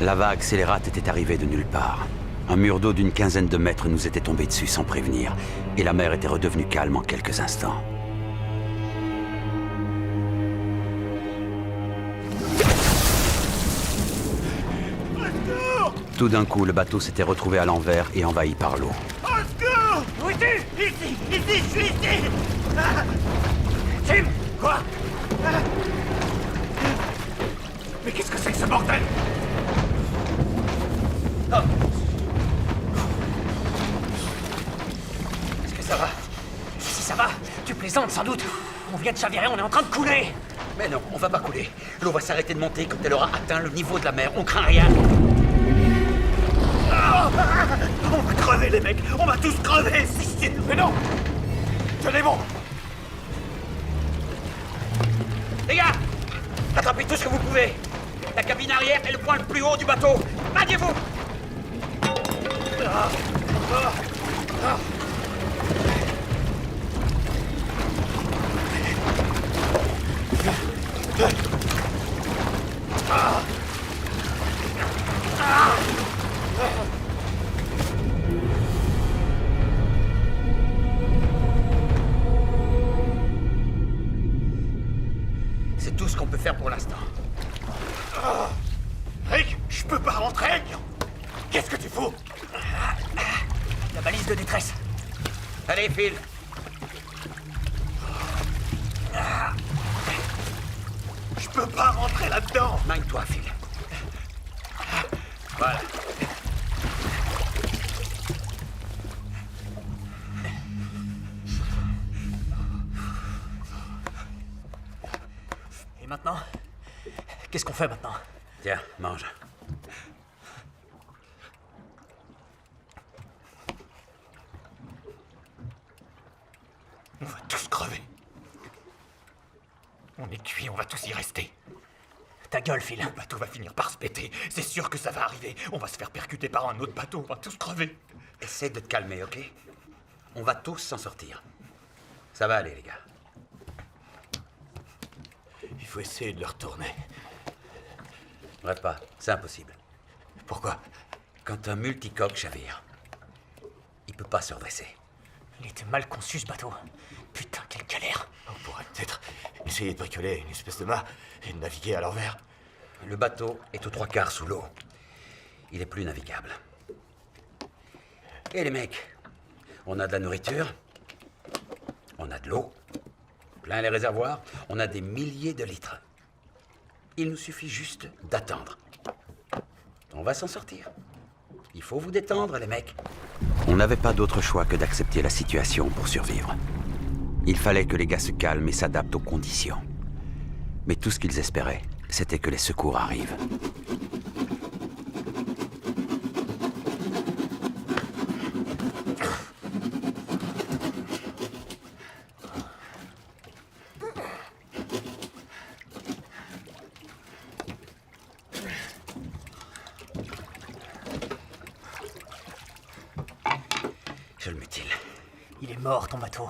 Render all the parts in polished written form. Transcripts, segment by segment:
La vague scélérate était arrivée de nulle part. Un mur d'eau d'une quinzaine de mètres nous était tombé dessus sans prévenir, et la mer était redevenue calme en quelques instants. Tout d'un coup, le bateau s'était retrouvé à l'envers et envahi par l'eau. Au secours! Où es-tu? Ici! Ici! Je suis ici! Ah! Jim! Quoi? Ah! Mais qu'est-ce que c'est que ce bordel? Oh. Est-ce que ça va? Si ça va, tu plaisantes sans doute. On vient de chavirer, on est en train de couler. Mais non, on va pas couler. L'eau va s'arrêter de monter quand elle aura atteint le niveau de la mer. On craint rien. On va crever, les mecs! On va tous crever, c'est sûr! Mais non! Tenez bon! Les gars! Attrapez tout ce que vous pouvez! La cabine arrière est le point le plus haut du bateau! Maniez-vous! C'est tout ce qu'on peut faire pour l'instant. Rick, je peux pas rentrer! Qu'est-ce que tu fous? La balise de détresse. Allez, Phil! Je peux pas rentrer là-dedans! Mine-toi, Phil. Voilà. Et maintenant? Qu'est-ce qu'on fait maintenant? Tiens, mange. On va tous crever. On est cuits, on va tous y rester. Ta gueule, Phil. Le bateau va finir par se péter. C'est sûr que ça va arriver. On va se faire percuter par un autre bateau. On va tous crever. Essaie de te calmer, ok? On va tous s'en sortir. Ça va aller, les gars. Il faut essayer de le retourner. Rêve pas, c'est impossible. Pourquoi? Quand un multicoque chavire, il peut pas se redresser. Il était mal conçu, ce bateau. Putain, quelle galère. On pourrait peut-être essayer de bricoler une espèce de mât et de naviguer à l'envers. Le bateau est aux 3/4 sous l'eau. Il est plus navigable. Et les mecs, on a de la nourriture, on a de l'eau, plein les réservoirs, on a des milliers de litres. Il nous suffit juste d'attendre. On va s'en sortir. Il faut vous détendre, les mecs. On n'avait pas d'autre choix que d'accepter la situation pour survivre. Il fallait que les gars se calment et s'adaptent aux conditions. Mais tout ce qu'ils espéraient, c'était que les secours arrivent. Je le mutile. Il est mort, ton bateau.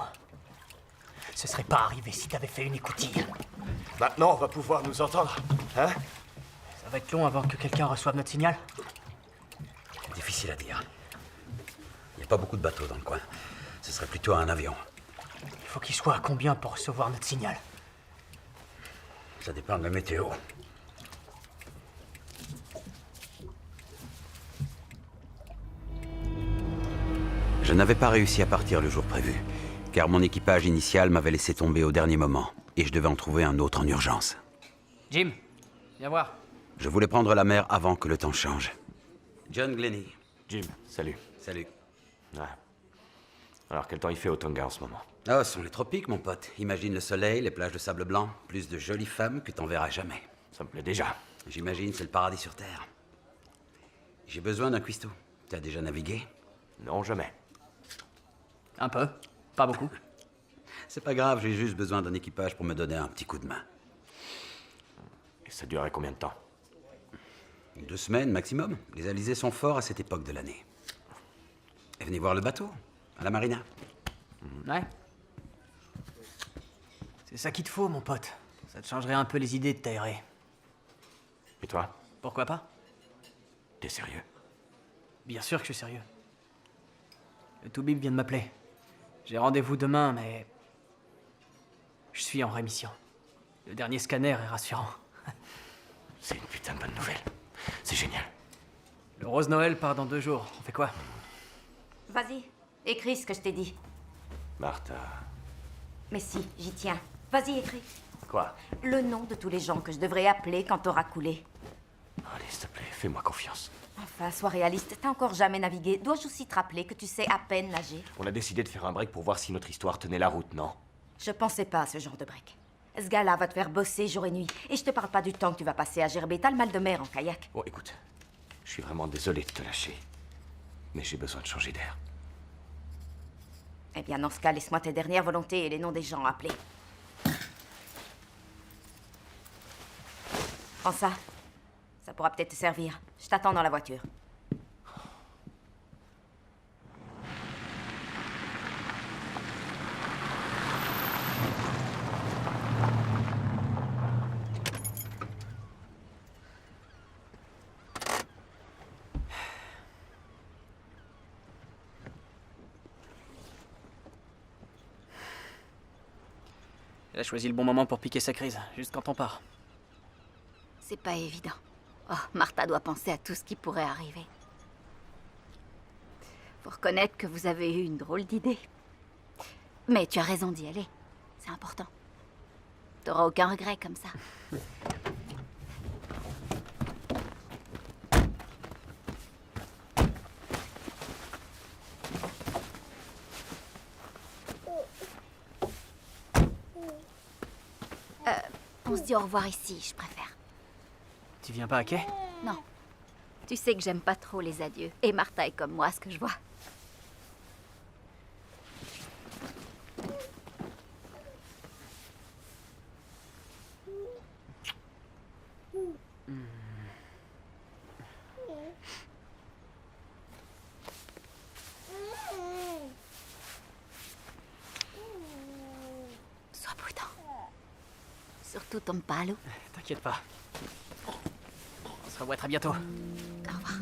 Ce serait pas arrivé si t'avais fait une écoutille. Maintenant, on va pouvoir nous entendre, hein? Ça va être long avant que quelqu'un reçoive notre signal. Difficile à dire. Il n'y a pas beaucoup de bateaux dans le coin. Ce serait plutôt un avion. Il faut qu'il soit à combien pour recevoir notre signal? Ça dépend de la météo. Je n'avais pas réussi à partir le jour prévu, car mon équipage initial m'avait laissé tomber au dernier moment, et je devais en trouver un autre en urgence. Jim, viens voir. Je voulais prendre la mer avant que le temps change. John Glennie. Jim, salut. Salut. Ah. Alors, quel temps il fait au Tonga en ce moment? Oh, ce sont les tropiques, mon pote. Imagine le soleil, les plages de sable blanc, plus de jolies femmes que t'en verras jamais. Ça me plaît déjà. J'imagine c'est le paradis sur Terre. J'ai besoin d'un cuistot. T'as déjà navigué? Non, jamais. Un peu. Pas beaucoup. C'est pas grave, j'ai juste besoin d'un équipage pour me donner un petit coup de main. Et ça durerait combien de temps? 2 semaines maximum. Les alizés sont forts à cette époque de l'année. Et venez voir le bateau, à la marina. Ouais. C'est ça qu'il te faut, mon pote. Ça te changerait un peu les idées de t'aérer. Et toi? Pourquoi pas? T'es sérieux? Bien sûr que je suis sérieux. Le Toubib vient de m'appeler. J'ai rendez-vous demain, mais... Je suis en rémission. Le dernier scanner est rassurant. C'est une putain de bonne nouvelle. C'est génial. Le Rose Noël part dans 2 jours. On fait quoi? Vas-y, écris ce que je t'ai dit. Martha... Mais si, j'y tiens. Vas-y, écris. Quoi? Le nom de tous les gens que je devrais appeler quand t'auras coulé. Allez, s'il te plaît, fais-moi confiance. Enfin, sois réaliste. T'as encore jamais navigué. Dois-je aussi te rappeler que tu sais à peine nager? On a décidé de faire un break pour voir si notre histoire tenait la route, non? Je pensais pas à ce genre de break. Ce gars-là va te faire bosser jour et nuit. Et je te parle pas du temps que tu vas passer à gerber. T'as le mal de mer en kayak. Bon, écoute, je suis vraiment désolé de te lâcher. Mais j'ai besoin de changer d'air. Eh bien, dans ce cas, laisse-moi tes dernières volontés et les noms des gens à appeler. Prends ça. Ça pourra peut-être te servir. Je t'attends dans la voiture. Elle a choisi le bon moment pour piquer sa crise, juste quand on part. C'est pas évident. Oh, Martha doit penser à tout ce qui pourrait arriver. Faut reconnaître que vous avez eu une drôle d'idée. Mais tu as raison d'y aller. C'est important. T'auras aucun regret comme ça. On se dit au revoir ici, je préfère. Tu viens pas à quai? Non. Tu sais que j'aime pas trop les adieux. Et Martha est comme moi, ce que je vois. Sois prudent. Surtout tombe pas à l'eau. T'inquiète pas. On se revoit très bientôt. Au revoir.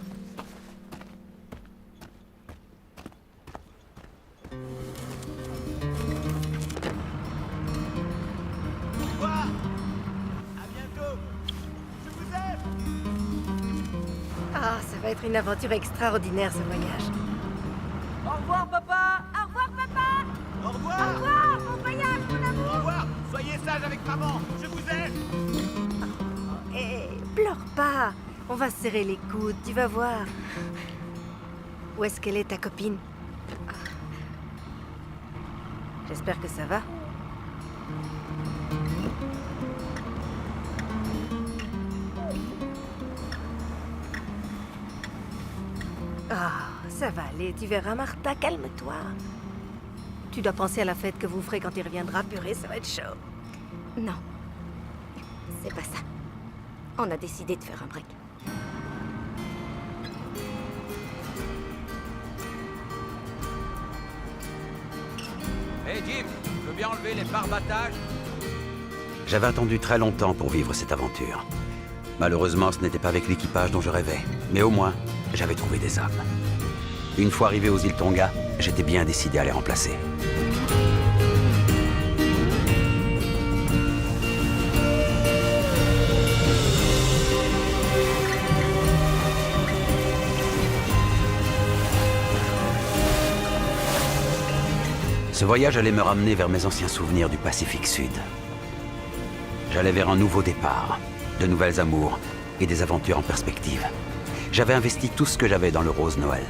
Ah, ça va être une aventure extraordinaire, ce voyage. Au revoir, papa! Au revoir, papa! Au revoir. Au revoir! Bon voyage, mon amour! Au revoir. Soyez sage avec maman. Je vous aime. Hé, pleure pas. On va se serrer les coudes, tu vas voir. Où est-ce qu'elle est, ta copine? Ah. J'espère que ça va. Ah, ça va aller, tu verras, Martha, calme-toi. Tu dois penser à la fête que vous ferez quand il reviendra, purée, ça va être chaud. Non. C'est pas ça. On a décidé de faire un break. Hé Jim, tu veux bien enlever les barbattages? J'avais attendu très longtemps pour vivre cette aventure. Malheureusement, ce n'était pas avec l'équipage dont je rêvais. Mais au moins, j'avais trouvé des hommes. Une fois arrivé aux îles Tonga, j'étais bien décidé à les remplacer. Ce voyage allait me ramener vers mes anciens souvenirs du Pacifique Sud. J'allais vers un nouveau départ, de nouvelles amours et des aventures en perspective. J'avais investi tout ce que j'avais dans le Rose Noël.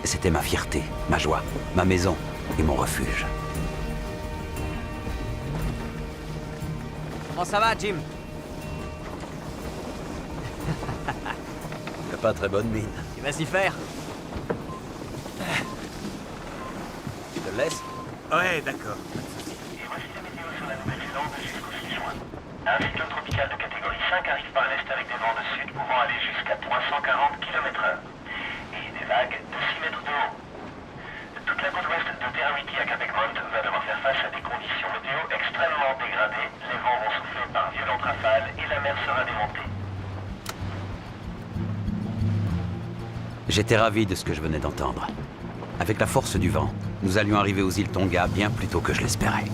C'était ma fierté, ma joie, ma maison et mon refuge. Comment ça va, Jim? T'as pas très bonne mine. Tu vas s'y faire? Tu te laisses? Ouais, d'accord. Et voici la météo sur la Nouvelle-Zélande jusqu'au 6 juin. Un cyclone tropical de catégorie 5 arrive par l'est avec des vents de sud pouvant aller jusqu'à 340 km/h. Et des vagues de 6 mètres de haut. Toute la côte ouest de Terawiti à Cap Egmont va devoir faire face à des conditions météo extrêmement dégradées. Les vents vont souffler par violentes rafales et la mer sera démontée. J'étais ravi de ce que je venais d'entendre. Avec la force du vent, nous allions arriver aux îles Tonga bien plus tôt que je l'espérais.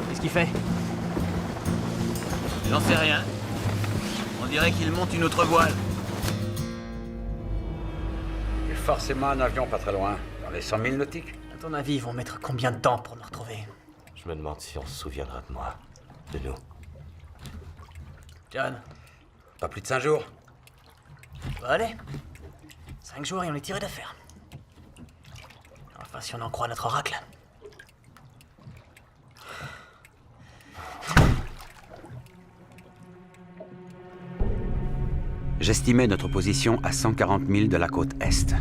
Qu'est-ce qu'il fait? J'en sais rien. On dirait qu'il monte une autre voile. Il y a forcément un avion pas très loin, dans les 100 000 nautiques. À ton avis, ils vont mettre combien de temps pour nous retrouver? Je me demande si on se souviendra de moi. De nous. John, Pas plus de 5 jours. bah allez. 5 jours et on est tiré d'affaire. Enfin, si on en croit notre oracle. J'estimais notre position à 140 000 de la côte Est.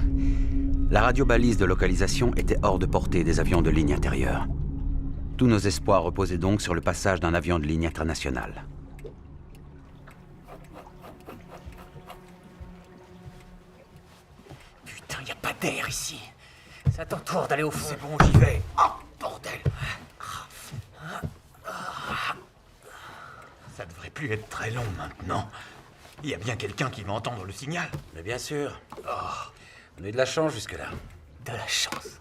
La radio-balise de localisation était hors de portée des avions de ligne intérieure. Tous nos espoirs reposaient donc sur le passage d'un avion de ligne internationale. Putain, y a pas d'air ici. C'est à ton tour d'aller au fond. C'est bon, j'y vais. Oh, bordel. Ça devrait plus être très long maintenant. Il y a bien quelqu'un qui va entendre le signal. Mais bien sûr. On a eu de la chance jusque-là. De la chance.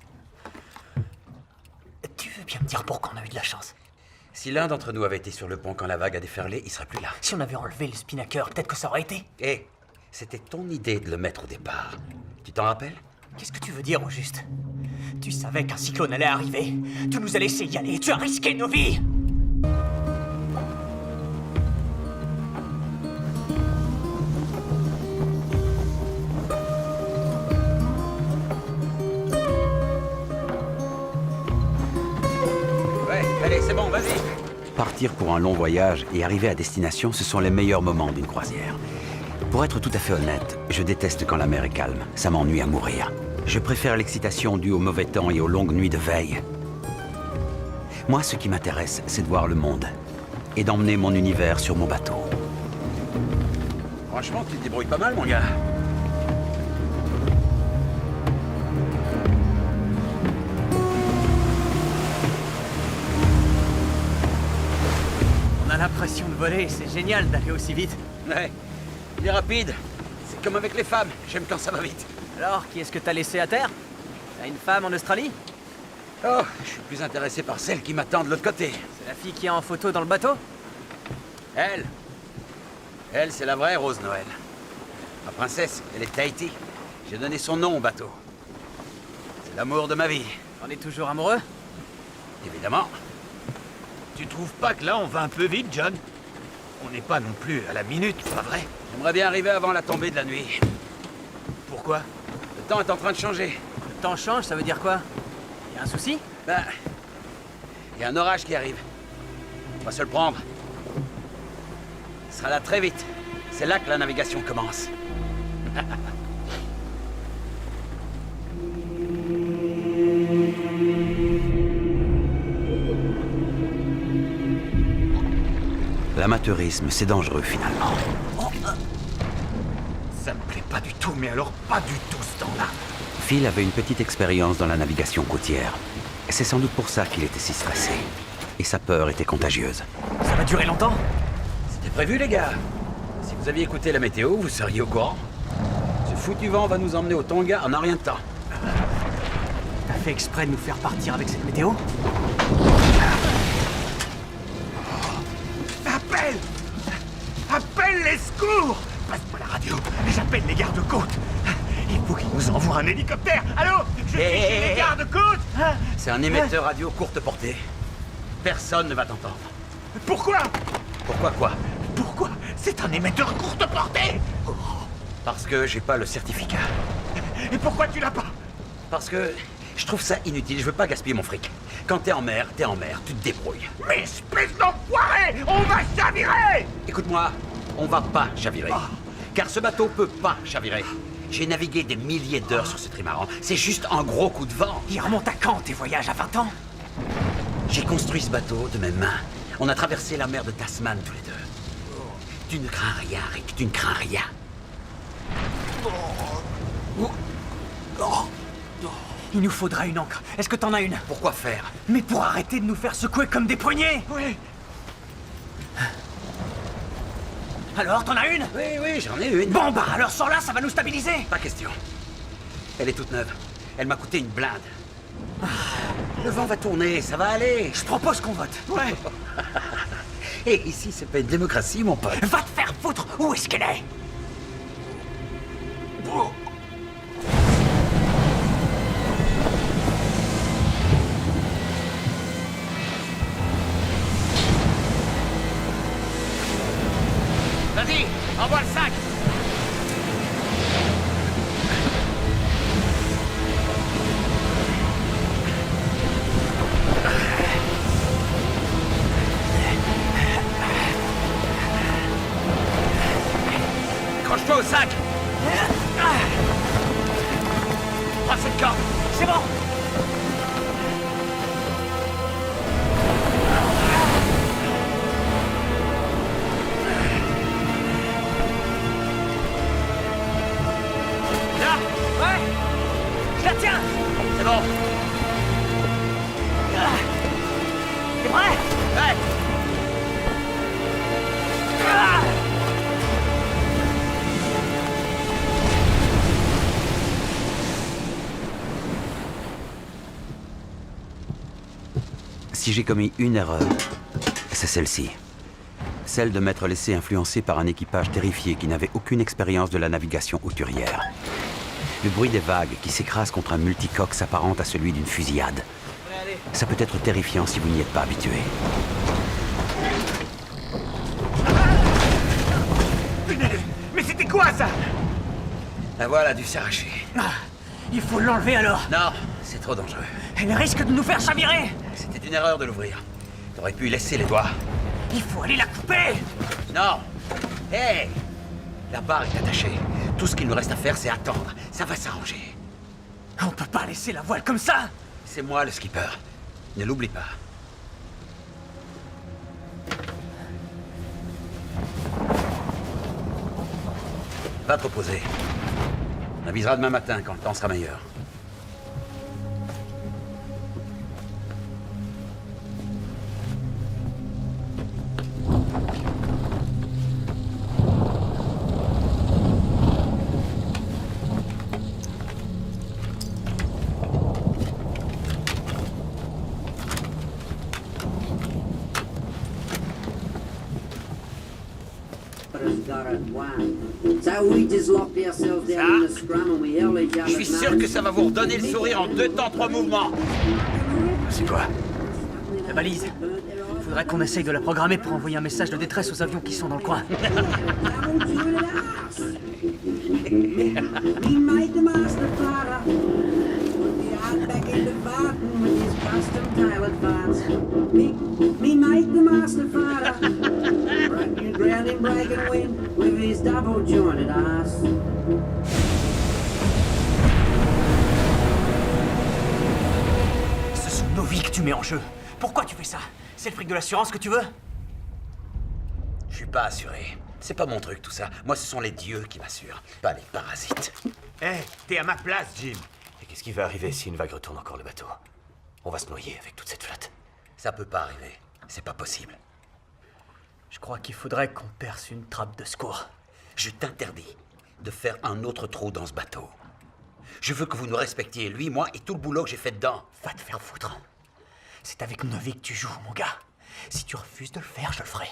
Tu veux bien me dire pourquoi on a eu de la chance? Si l'un d'entre nous avait été sur le pont quand la vague a déferlé, il serait plus là. Si on avait enlevé le spinnaker, peut-être que ça aurait été. Hé, c'était ton idée de le mettre au départ. Tu t'en rappelles? Qu'est-ce que tu veux dire au juste? Tu savais qu'un cyclone allait arriver. Tu nous as laissé y aller. Tu as risqué nos vies. Ouais, allez, c'est bon, vas-y. Partir pour un long voyage et arriver à destination, ce sont les meilleurs moments d'une croisière. Pour être tout à fait honnête, je déteste quand la mer est calme. Ça m'ennuie à mourir. Je préfère l'excitation due au mauvais temps et aux longues nuits de veille. Moi, ce qui m'intéresse, c'est de voir le monde et d'emmener mon univers sur mon bateau. Franchement, tu te débrouilles pas mal, mon gars. On a l'impression de voler. C'est génial d'aller aussi vite. Ouais, il est rapide. C'est comme avec les femmes. J'aime quand ça va vite. Alors, qui est-ce que t'as laissé à terre? T'as une femme en Australie? Oh, je suis plus intéressé par celle qui m'attend de l'autre côté. C'est la fille qui est en photo dans le bateau? Elle, c'est la vraie Rose Noël. Ma princesse, elle est de Tahiti. J'ai donné son nom au bateau. C'est l'amour de ma vie, On est toujours amoureux? évidemment. Tu trouves pas que là, on va un peu vite, John? On n'est pas non plus à la minute, pas vrai? J'aimerais bien arriver avant la tombée de la nuit. Pourquoi? Le temps est en train de changer. Le temps change, ça veut dire quoi? Y a un souci? Ben, il y a un orage qui arrive. On va se le prendre. Il sera là très vite. C'est là que la navigation commence. L'amateurisme, c'est dangereux finalement. Ça me plaît pas du tout, mais alors pas du tout ce temps-là. Phil avait une petite expérience dans la navigation côtière. C'est sans doute pour ça qu'il était si stressé. Et sa peur était contagieuse. Ça va durer longtemps? C'était prévu, les gars. Si vous aviez écouté la météo, vous seriez au courant. Ce foutu vent va nous emmener au Tonga en un rien de temps. T'as fait exprès de nous faire partir avec cette météo? Appelle! Appelle les secours! Passe-moi la radio, j'appelle les gardes-côtes. Il faut qu'ils nous envoient un hélicoptère. Allô? Je suis chez les gardes-côtes. C'est un émetteur radio courte portée. Personne ne va t'entendre. Pourquoi? Pourquoi quoi? Pourquoi? C'est un émetteur courte portée. Parce que j'ai pas le certificat. Et pourquoi tu l'as pas? Parce que je trouve ça inutile, je veux pas gaspiller mon fric. Quand t'es en mer, tu te débrouilles. Mais espèce d'enfoiré! On va chavirer! Écoute-moi, on va pas chavirer. Car ce bateau peut pas chavirer. J'ai navigué des milliers d'heures sur ce trimaran. C'est juste un gros coup de vent. Il remonte à quand tes voyages, à 20 ans? J'ai construit ce bateau de mes mains. On a traversé la mer de Tasman tous les deux. Tu ne crains rien, Rick, tu ne crains rien. Il nous faudra une ancre. Est-ce que t'en as une? Pourquoi faire? Mais pour arrêter de nous faire secouer comme des poignets! Oui. Alors, t'en as une? Oui, j'en ai une. Bon, bah, alors sors là, ça va nous stabiliser. Pas question. Elle est toute neuve. Elle m'a coûté une blinde. Le vent va tourner, ça va aller. Je propose qu'on vote. Ouais. Et ici, c'est pas une démocratie, mon pote. Va te faire foutre. Où est-ce qu'elle est? Vas-y, envoie le sac. Accroche-toi au sac. Prends cette corde. C'est bon. Là, Ouais. Je la tiens. c'est bon. T'es prêt? Ouais. Si j'ai commis une erreur, c'est celle-ci. Celle de m'être laissé influencer par un équipage terrifié qui n'avait aucune expérience de la navigation hauturière. Le bruit des vagues qui s'écrasent contre un multicoque s'apparente à celui d'une fusillade. Ça peut être terrifiant si vous n'y êtes pas habitué. Mais c'était quoi ça? La voile a dû s'arracher. Il faut l'enlever alors. Non, c'est trop dangereux. Elle risque de nous faire chavirer. C'était une erreur de l'ouvrir. T'aurais pu y laisser les doigts. Il faut aller la couper. Non. Hé! La barre est attachée. Tout ce qu'il nous reste à faire, c'est attendre. Ça va s'arranger. On peut pas laisser la voile comme ça. C'est moi le skipper. Ne l'oublie pas. Va te reposer. On avisera demain matin quand le temps sera meilleur. Je suis sûr que ça va vous redonner le sourire en 2 temps 3 mouvements. C'est quoi? La balise. Faudrait qu'on essaye de la programmer pour envoyer un message de détresse aux avions qui sont dans le coin. Ce sont nos vies que tu mets en jeu. Pourquoi tu fais ça? C'est le fric de l'assurance que tu veux? Je suis pas assuré. C'est pas mon truc tout ça. Moi, ce sont les dieux qui m'assurent, pas les parasites. Eh, t'es à ma place, Jim. Et qu'est-ce qui va arriver si une vague retourne encore le bateau? On va se noyer avec toute cette flotte. Ça peut pas arriver. C'est pas possible. Je crois qu'il faudrait qu'on perce une trappe de secours. Je t'interdis de faire un autre trou dans ce bateau. Je veux que vous nous respectiez, lui, moi et tout le boulot que j'ai fait dedans. Va te faire foutre. C'est avec nos vies que tu joues, mon gars. Si tu refuses de le faire, je le ferai.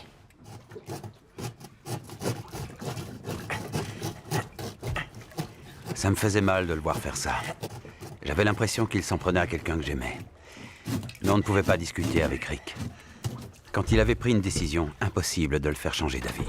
Ça me faisait mal de le voir faire ça. J'avais l'impression qu'il s'en prenait à quelqu'un que j'aimais. Mais on ne pouvait pas discuter avec Rick. Quand il avait pris une décision, impossible de le faire changer d'avis.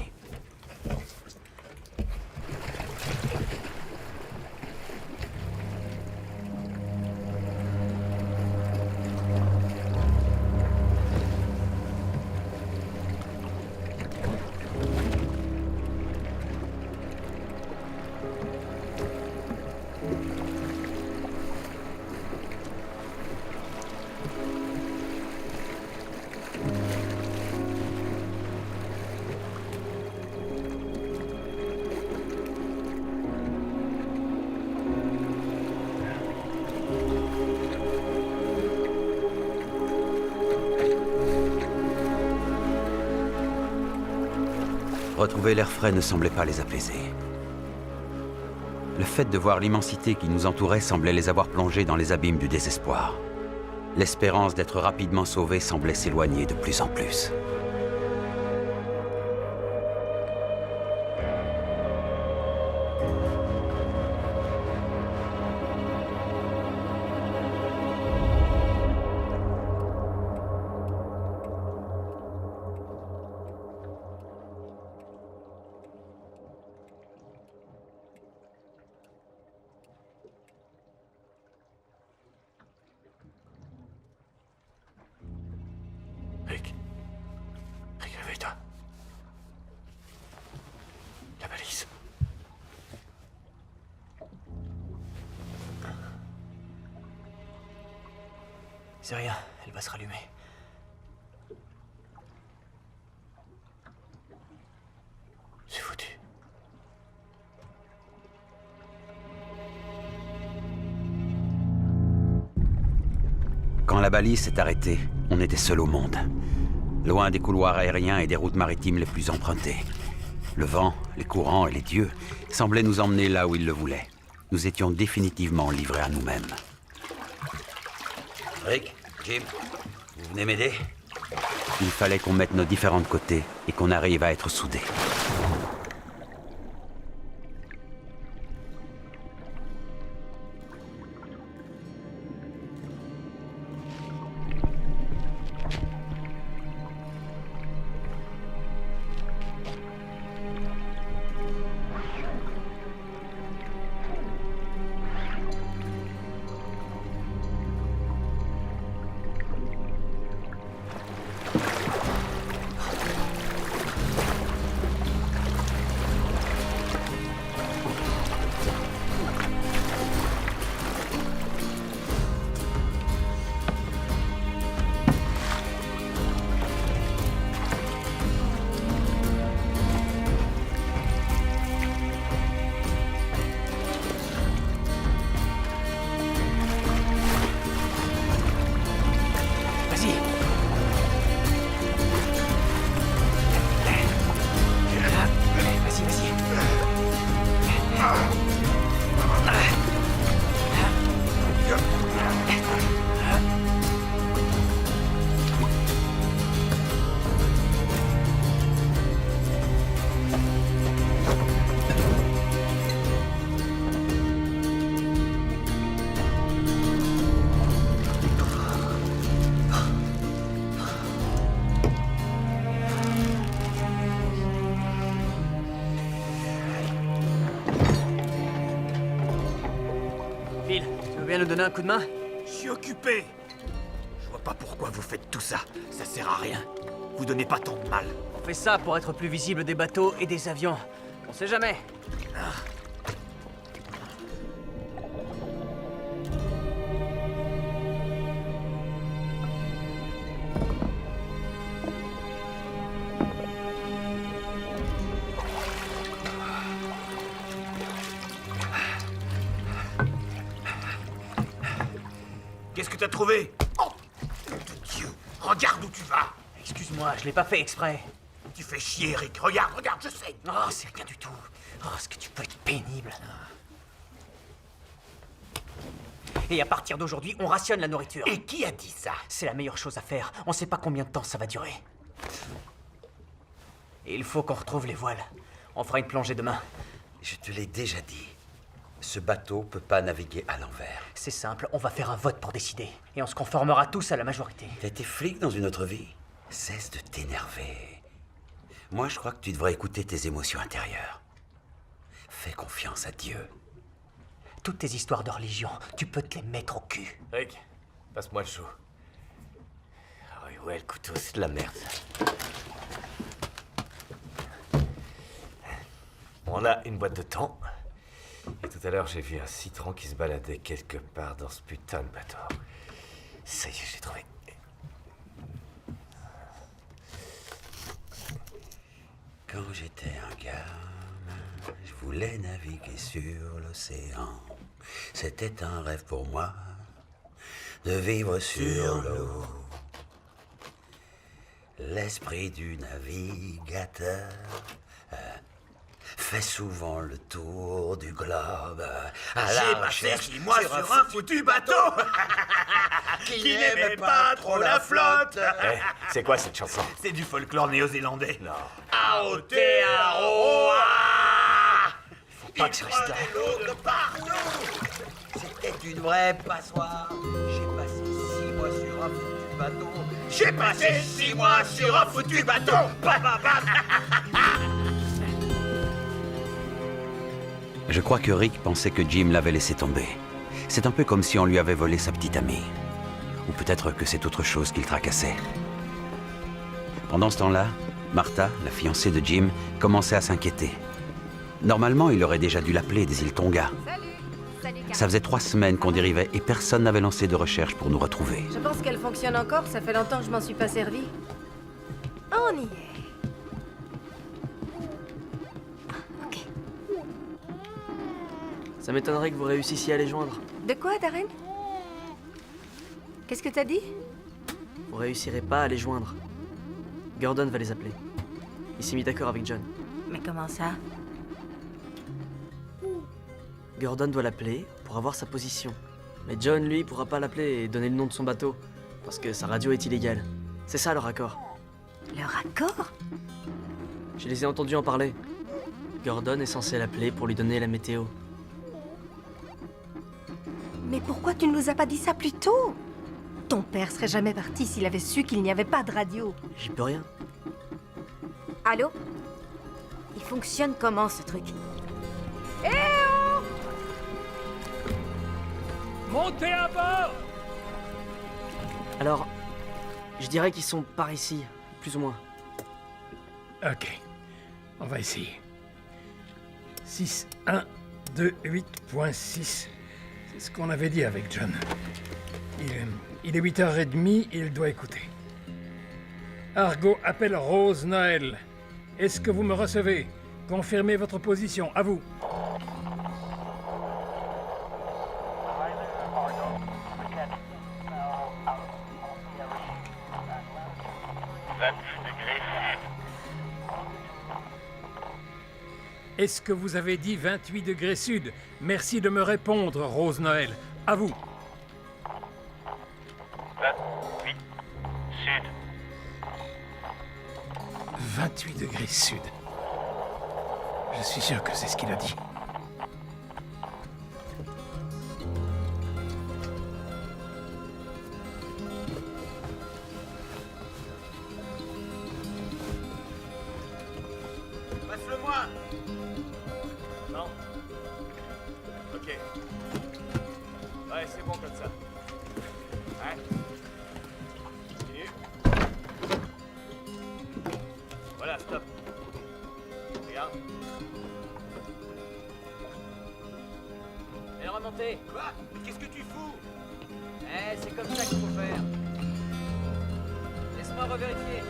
Retrouver l'air frais ne semblait pas les apaiser. Le fait de voir l'immensité qui nous entourait semblait les avoir plongés dans les abîmes du désespoir. L'espérance d'être rapidement sauvés semblait s'éloigner de plus en plus. Rick. Rick, réveille-toi. La balise. C'est rien, elle va se rallumer. C'est foutu. Quand la balise s'est arrêtée, on était seul au monde. Loin des couloirs aériens et des routes maritimes les plus empruntées. Le vent, les courants et les dieux semblaient nous emmener là où ils le voulaient. Nous étions définitivement livrés à nous-mêmes. Rick, Jim, vous venez m'aider? Il fallait qu'on mette nos différents de côté et qu'on arrive à être soudés. Vas-y. Vas-y, vas-y. Phil, tu veux bien nous donner un coup de main? Je suis occupé. Je vois pas pourquoi vous faites tout ça. Ça sert à rien. Vous donnez pas tant de mal. On fait ça pour être plus visible des bateaux et des avions. On sait jamais. Qu'est-ce que t'as trouvé? Oh, nom de Dieu. Regarde où tu vas. Excuse-moi, je l'ai pas fait exprès. Tu fais chier, Rick. Regarde, regarde, je sais. Oh, c'est rien du tout. Oh, est-ce que tu peux être pénible? Et à partir d'aujourd'hui, on rationne la nourriture. Et qui a dit ça? C'est la meilleure chose à faire. On sait pas combien de temps ça va durer. Et il faut qu'on retrouve les voiles. On fera une plongée demain. Je te l'ai déjà dit. Ce bateau peut pas naviguer à l'envers. C'est simple, on va faire un vote pour décider. Et on se conformera tous à la majorité. T'as été flic dans une autre vie. Cesse de t'énerver. Moi, je crois que tu devrais écouter tes émotions intérieures. Fais confiance à Dieu. Toutes tes histoires de religion, tu peux te les mettre au cul. Rick, passe-moi le chou. Ah oui, ouais, le couteau, c'est de la merde. On a une boîte de thon. Et tout à l'heure, j'ai vu un citron qui se baladait quelque part dans ce putain de bateau. Ça y est, j'ai trouvé. Quand j'étais un gamin, je voulais naviguer sur l'océan. C'était un rêve pour moi de vivre sur l'eau. L'esprit du navigateur fait souvent le tour du globe. J'ai passé 6 mois sur un foutu bateau qui n'aimait pas trop la flotte. Eh, c'est quoi cette chanson? C'est du folklore néo-zélandais. Non. Aotearoa. Faut pas que je reste là. L'eau de partout. C'était une vraie passoire. J'ai passé 6 mois sur un foutu bateau. J'ai passé 6 mois sur un foutu bateau. Bam, bam, bam. Je crois que Rick pensait que Jim l'avait laissé tomber. C'est un peu comme si on lui avait volé sa petite amie. Ou peut-être que c'est autre chose qu'il tracassait. Pendant ce temps-là, Martha, la fiancée de Jim, commençait à s'inquiéter. Normalement, il aurait déjà dû l'appeler des îles Tonga. Ça faisait 3 semaines qu'on dérivait et personne n'avait lancé de recherche pour nous retrouver. Je pense qu'elle fonctionne encore, ça fait longtemps que je m'en suis pas servi. On y est. Ok. Ça m'étonnerait que vous réussissiez à les joindre. De quoi, Darren? Qu'est-ce que t'as dit? Vous réussirez pas à les joindre. Gordon va les appeler. Il s'est mis d'accord avec John. Mais comment ça? Gordon doit l'appeler pour avoir sa position. Mais John, lui, pourra pas l'appeler et donner le nom de son bateau. Parce que sa radio est illégale. C'est ça leur accord. Leur accord? Je les ai entendus en parler. Gordon est censé l'appeler pour lui donner la météo. Mais pourquoi tu ne nous as pas dit ça plus tôt? Ton père serait jamais parti s'il avait su qu'il n'y avait pas de radio. J'y peux rien. Allô? Il fonctionne comment, ce truc? Montez à bord! Alors, je dirais qu'ils sont par ici, plus ou moins. Ok, on va essayer. 6.1.2.8.6. C'est ce qu'on avait dit avec John. Il est 8h30, il doit écouter. Argo appelle Rose Noël. Est-ce que vous me recevez? Confirmez votre position, à vous. Est-ce que vous avez dit 28 degrés sud? Merci de me répondre, Rose Noël. À vous. 28 sud. 28 degrés sud. Je suis sûr que c'est ce qu'il a dit. Passe-le-moi. Non. Ok. Ouais, c'est bon comme ça. Ouais. Continue. Voilà, stop. Regarde. Et remontez. Quoi? Qu'est-ce que tu fous? C'est comme ça qu'il faut faire. Laisse-moi revérifier.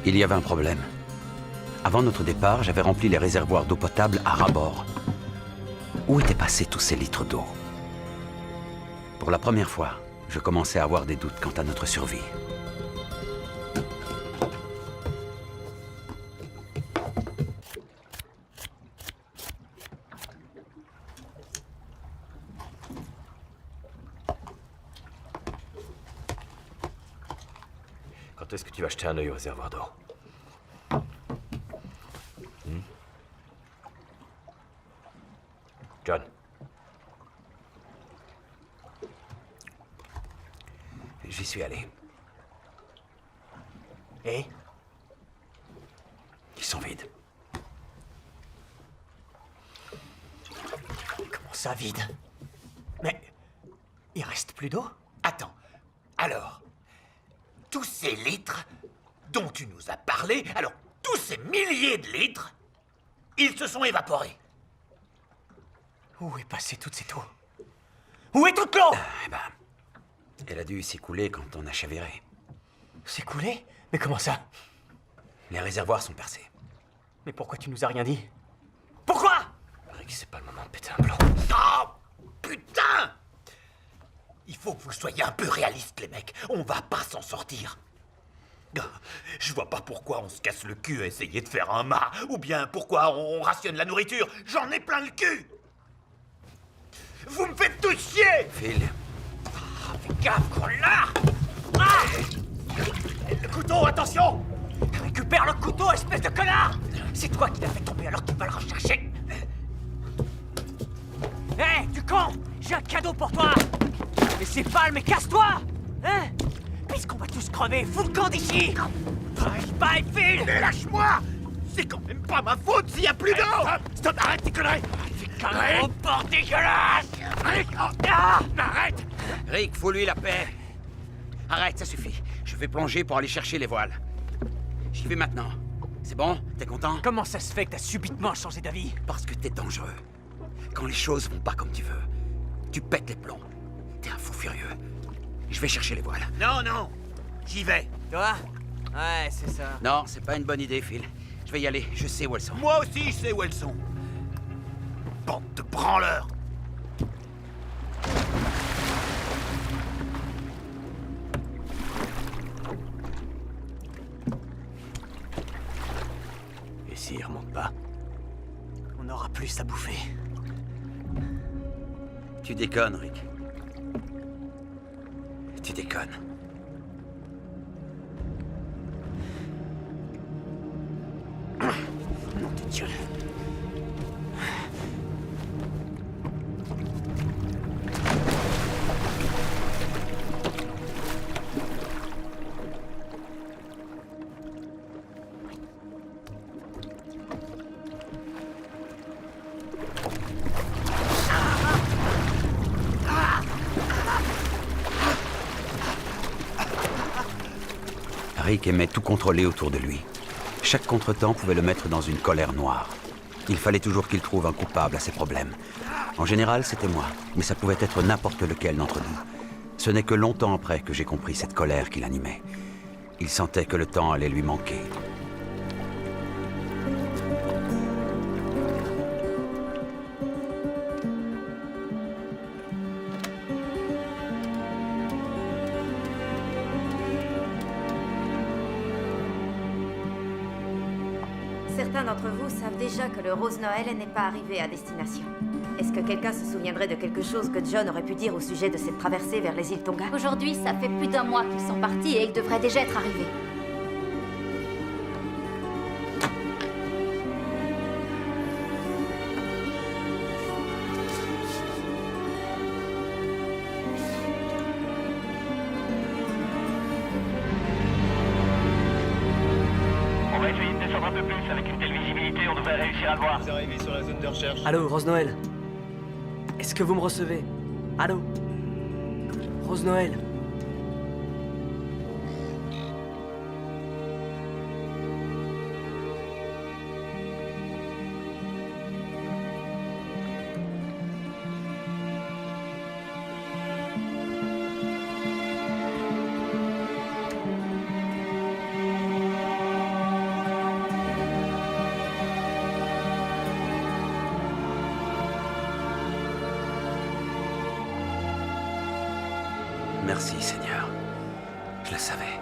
Il y avait un problème. Avant notre départ, j'avais rempli les réservoirs d'eau potable à ras-bord. Où étaient passés tous ces litres d'eau? Pour la première fois, je commençais à avoir des doutes quant à notre survie. Quand est-ce que tu vas jeter un œil au réservoir d'eau? John. J'y suis allé. Et? Ils sont vides. Comment ça, vide? Mais il reste plus d'eau? Attends. Alors, tous ces litres dont tu nous as parlé, alors tous ces milliers de litres, ils se sont évaporés. Où est passée toute cette eau? Où est toute l'eau? Eh ben, elle a dû s'écouler quand on a chaviré. C'est coulé? Mais comment ça? Les réservoirs sont percés. Mais pourquoi tu nous as rien dit? Pourquoi? Rick, c'est pas le moment de péter un plomb. Oh, putain! Il faut que vous soyez un peu réalistes, les mecs. On va pas s'en sortir. Je vois pas pourquoi on se casse le cul à essayer de faire un mât, ou bien pourquoi on rationne la nourriture. J'en ai plein le cul. Vous me faites tout chier. Phil, Fais gaffe, gros lard. Ah, le couteau, attention. Récupère le couteau, espèce de connard. C'est toi qui l'as fait tomber, alors tu vas le rechercher. Hé, du con! J'ai un cadeau pour toi! Mais c'est pas, mais casse-toi! Hein? Puisqu'on va tous crever, fous le camp d'ici! Bye, Phil! Mais lâche-moi. C'est quand même pas ma faute s'il y a plus d'eau. Stop, arrête tes conneries. Un gros porc dégueulasse! Rick, arrête. Rick, fous-lui la paix. Arrête, ça suffit. Je vais plonger pour aller chercher les voiles. J'y vais maintenant. C'est bon? T'es content? Comment ça se fait que t'as subitement changé d'avis? Parce que t'es dangereux. Quand les choses vont pas comme tu veux, tu pètes les plombs. T'es un fou furieux. Je vais chercher les voiles. Non, non. J'y vais. Toi? Ouais, c'est ça. Non, c'est pas une bonne idée, Phil. Je vais y aller. Je sais où elles sont. Moi aussi, je sais où elles sont. Bande de branleurs. Et s'ils remontent pas? On aura plus à bouffer. Tu déconnes, Rick. Tu déconnes. Nom de Dieu. Rick aimait tout contrôler autour de lui. Chaque contretemps pouvait le mettre dans une colère noire. Il fallait toujours qu'il trouve un coupable à ses problèmes. En général, c'était moi, mais ça pouvait être n'importe lequel d'entre nous. Ce n'est que longtemps après que j'ai compris cette colère qui l'animait. Il sentait que le temps allait lui manquer. Certains d'entre vous savent déjà que le Rose Noël n'est pas arrivé à destination. Est-ce que quelqu'un se souviendrait de quelque chose que John aurait pu dire au sujet de cette traversée vers les îles Tonga? Aujourd'hui, ça fait plus d'un mois qu'ils sont partis et ils devraient déjà être arrivés. On va essayer de descendre un peu plus. Avec une telle visibilité, on devrait réussir à le voir. Vous arrivez sur la zone de recherche. Allô, Rose Noël? Est-ce que vous me recevez? Allô? Rose Noël? Merci, Seigneur. Je le savais.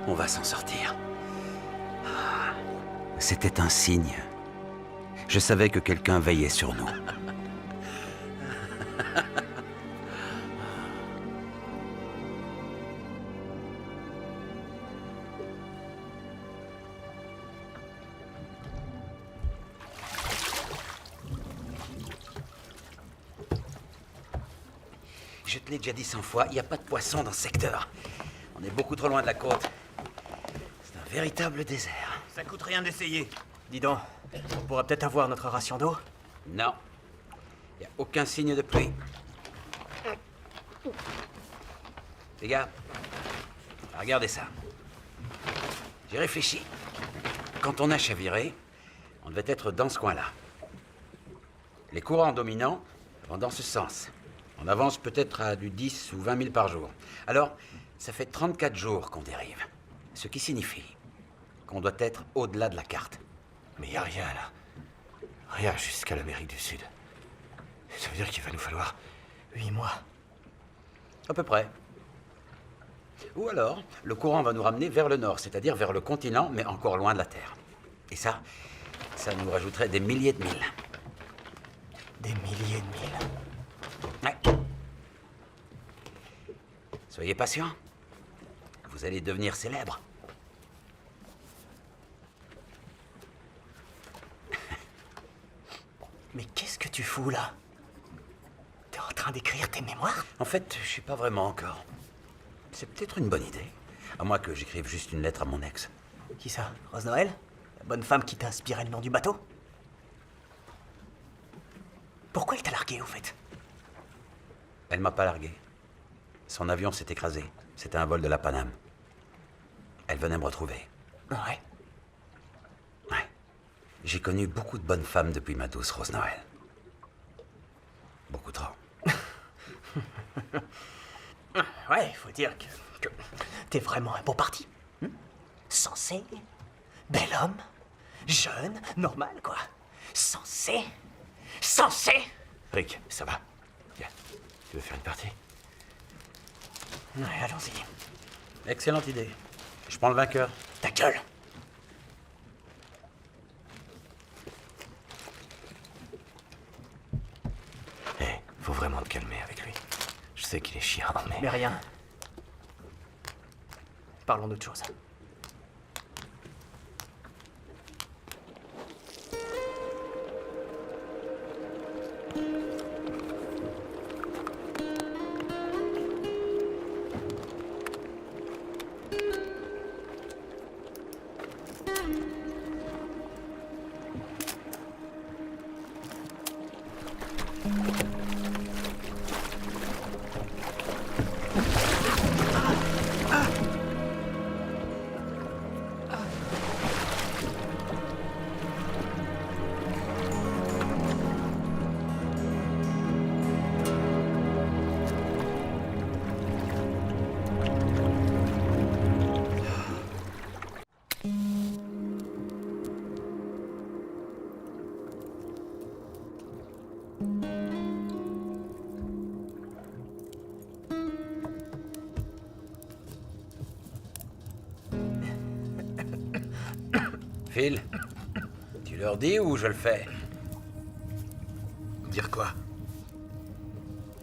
On va s'en sortir. C'était un signe. Je savais que quelqu'un veillait sur nous. Je te l'ai déjà dit 100 fois, il n'y a pas de poissons dans ce secteur. On est beaucoup trop loin de la côte. C'est un véritable désert. Ça coûte rien d'essayer. Dis donc, on pourrait peut-être avoir notre ration d'eau? Non. Il n'y a aucun signe de pluie. Les gars, regardez ça. J'ai réfléchi. Quand on a chaviré, on devait être dans ce coin-là. Les courants dominants vont dans ce sens. On avance peut-être à du 10 ou 20 000 par jour. Alors, ça fait 34 jours qu'on dérive. Ce qui signifie qu'on doit être au-delà de la carte. Mais y a rien là. Rien jusqu'à l'Amérique du Sud. Ça veut dire qu'il va nous falloir 8 mois. À peu près. Ou alors, le courant va nous ramener vers le nord, c'est-à-dire vers le continent, mais encore loin de la Terre. Et ça nous rajouterait des milliers de milles. Des milliers de milles. Ouais. Soyez patient. Vous allez devenir célèbre. Mais qu'est-ce que tu fous là? T'es en train d'écrire tes mémoires? En fait, je suis pas vraiment encore. C'est peut-être une bonne idée. À moins que j'écrive juste une lettre à mon ex. Qui ça? Rose Noël? La bonne femme qui t'a inspiré le nom du bateau? Pourquoi elle t'a largué, au fait? Elle m'a pas largué. Son avion s'est écrasé. C'était un vol de la Paname. Elle venait me retrouver. Ouais. Ouais. J'ai connu beaucoup de bonnes femmes depuis ma douce Rose Noël. Beaucoup trop. Ouais, il faut dire que t'es vraiment un beau parti. Sensé, bel homme, jeune, normal, quoi. Sensé. Rick, ça va. Viens, tu veux faire une partie? Ouais, allons-y. Excellente idée. Je prends le vainqueur. Ta gueule. Faut vraiment te calmer avec lui. Je sais qu'il est chiant, mais... Mais rien. Parlons d'autre chose. Phil, tu leur dis ou je le fais? Dire quoi?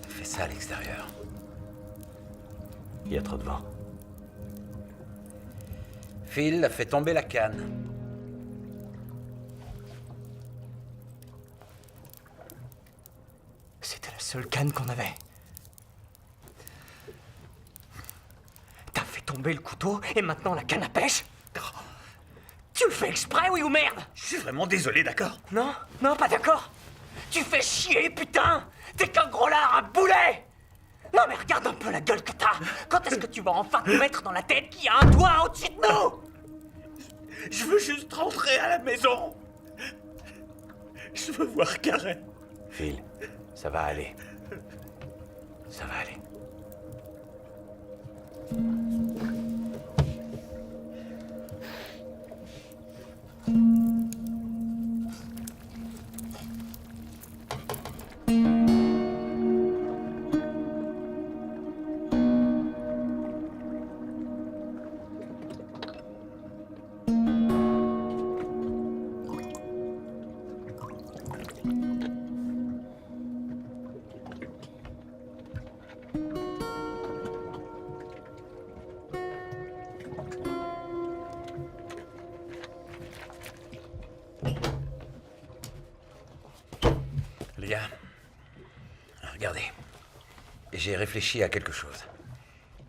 Fais ça à l'extérieur. Il y a trop de vent. Phil a fait tomber la canne. C'était la seule canne qu'on avait. T'as fait tomber le couteau et maintenant la canne à pêche? Tu le fais exprès, oui ou merde? Je suis vraiment désolé, d'accord? Non, non, pas d'accord. Tu fais chier, putain. T'es qu'un gros lard, un boulet. Non mais regarde un peu la gueule que t'as. Quand est-ce que tu vas enfin te mettre dans la tête qu'il y a un doigt au-dessus de nous? Je veux juste rentrer à la maison. Je veux voir Karen. Phil, ça va aller. Ça va aller. Lia, regardez. J'ai réfléchi à quelque chose.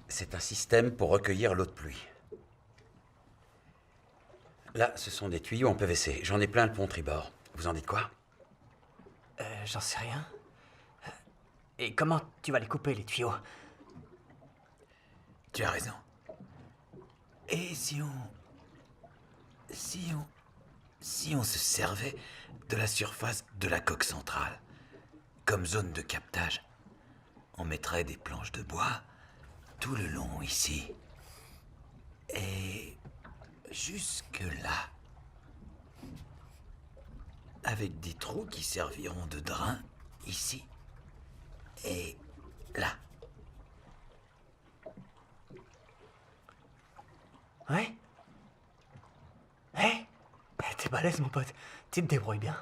C'est un système pour recueillir l'eau de pluie. Là, ce sont des tuyaux en PVC. J'en ai plein le pont tribord. Vous en dites quoi? J'en sais rien. Et comment tu vas les couper, les tuyaux? Tu as raison. Et si on se servait de la surface de la coque centrale, comme zone de captage, on mettrait des planches de bois tout le long ici. Et jusque là. Avec des trous qui serviront de drain ici et là. Ouais? Hé? T'es balèze, mon pote. Tu te débrouilles bien.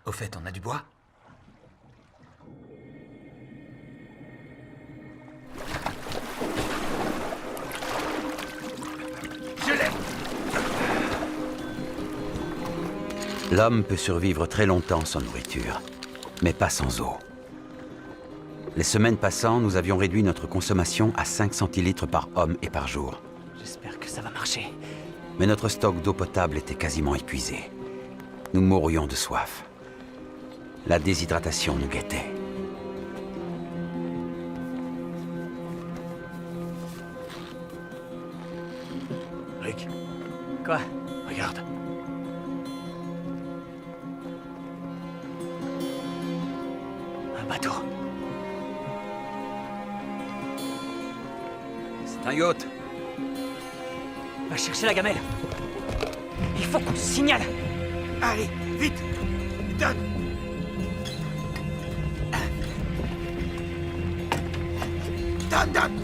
Au fait, on a du bois? Je l'ai! L'homme peut survivre très longtemps sans nourriture, mais pas sans eau. Les semaines passant, nous avions réduit notre consommation à 5 centilitres par homme et par jour. J'espère que ça va marcher. Mais notre stock d'eau potable était quasiment épuisé. Nous mourions de soif. La déshydratation nous guettait. Rick, Quoi? regarde. Un bateau. C'est un yacht. Va chercher la gamelle. Il faut qu'on se signale. Allez, vite! Donne! Donne!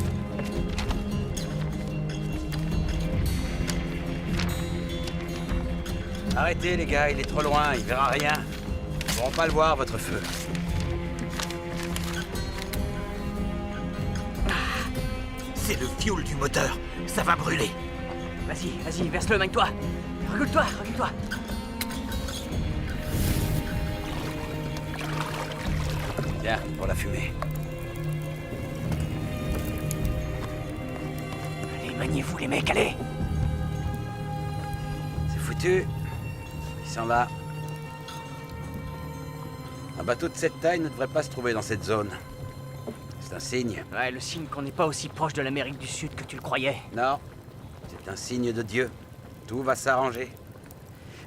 Arrêtez les gars, il est trop loin, il verra rien. Ils pourront pas le voir, votre feu. C'est le fioul du moteur. Ça va brûler. Vas-y, verse-le, magne-toi. Recule-toi. Tiens, pour la fumée. Allez, maniez-vous, les mecs, allez. C'est foutu. Il s'en va. Un bateau de cette taille ne devrait pas se trouver dans cette zone. C'est un signe. Ouais, le signe qu'on n'est pas aussi proche de l'Amérique du Sud que tu le croyais. Non, c'est un signe de Dieu. Tout va s'arranger.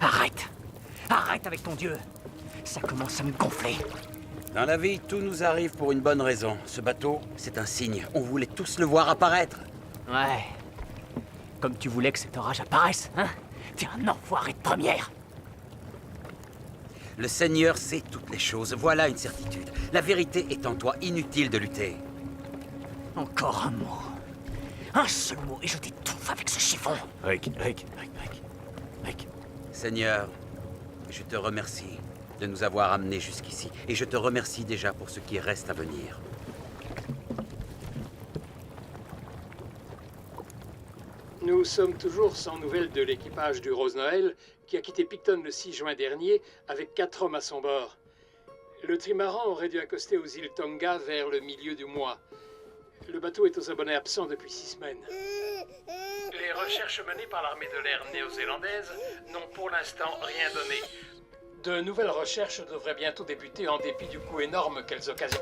Arrête avec ton Dieu. Ça commence à me gonfler. Dans la vie, tout nous arrive pour une bonne raison. Ce bateau, c'est un signe. On voulait tous le voir apparaître. Ouais. Comme tu voulais que cet orage apparaisse, hein? T'es un enfoiré de première. Le Seigneur sait toutes les choses. Voilà une certitude. La vérité est en toi. Inutile de lutter. Encore un mot. Un seul mot et je t'étouffe avec ce chiffon. Rick. Seigneur, je te remercie de nous avoir amenés jusqu'ici. Et je te remercie déjà pour ce qui reste à venir. Nous sommes toujours sans nouvelles de l'équipage du Rose Noël qui a quitté Picton le 6 juin dernier avec 4 hommes à son bord. Le trimaran aurait dû accoster aux îles Tonga vers le milieu du mois. Le bateau est aux abonnés absents depuis 6 semaines. Les recherches menées par l'armée de l'air néo-zélandaise n'ont pour l'instant rien donné. De nouvelles recherches devraient bientôt débuter en dépit du coût énorme qu'elles occasionnent.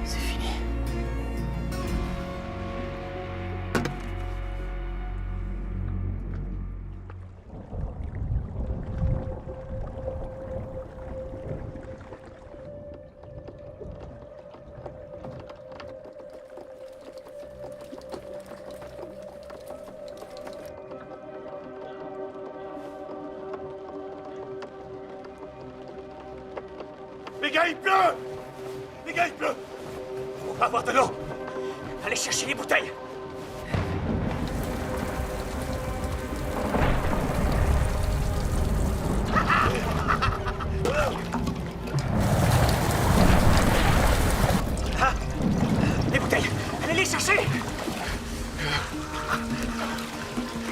C'est fini. Les gars, il pleut! Les gars, il pleut! On va avoir de l'eau! Allez chercher les bouteilles. Les bouteilles. Allez les chercher.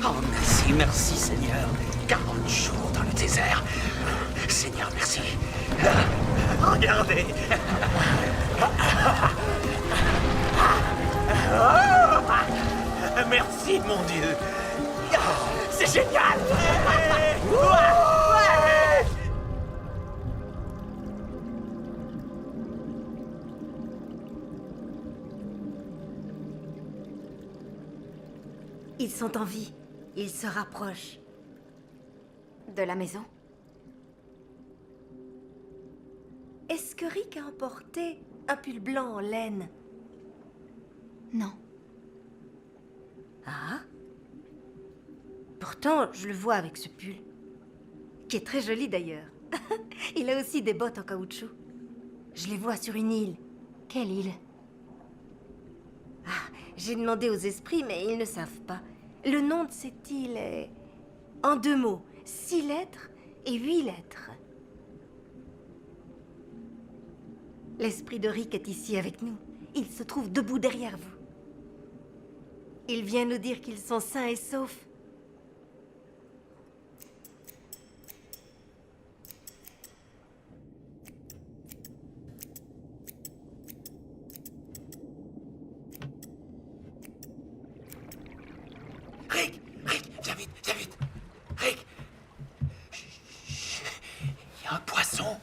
Oh, merci, Seigneur. 40 jours dans le désert. Seigneur, merci. Regardez! Merci, mon Dieu! C'est génial! Ils sont en vie. Ils se rapprochent. De la maison? Est-ce que Rick a emporté un pull blanc en laine? Non. Ah? Pourtant, je le vois avec ce pull. Qui est très joli d'ailleurs. Il a aussi des bottes en caoutchouc. Je les vois sur une île. Quelle île? Ah, j'ai demandé aux esprits, mais ils ne savent pas. Le nom de cette île est... en 2 mots. 6 lettres et 8 lettres. L'esprit de Rick est ici avec nous. Il se trouve debout derrière vous. Il vient nous dire qu'ils sont sains et saufs. Rick, viens vite, viens vite. Rick. Il y a un poisson.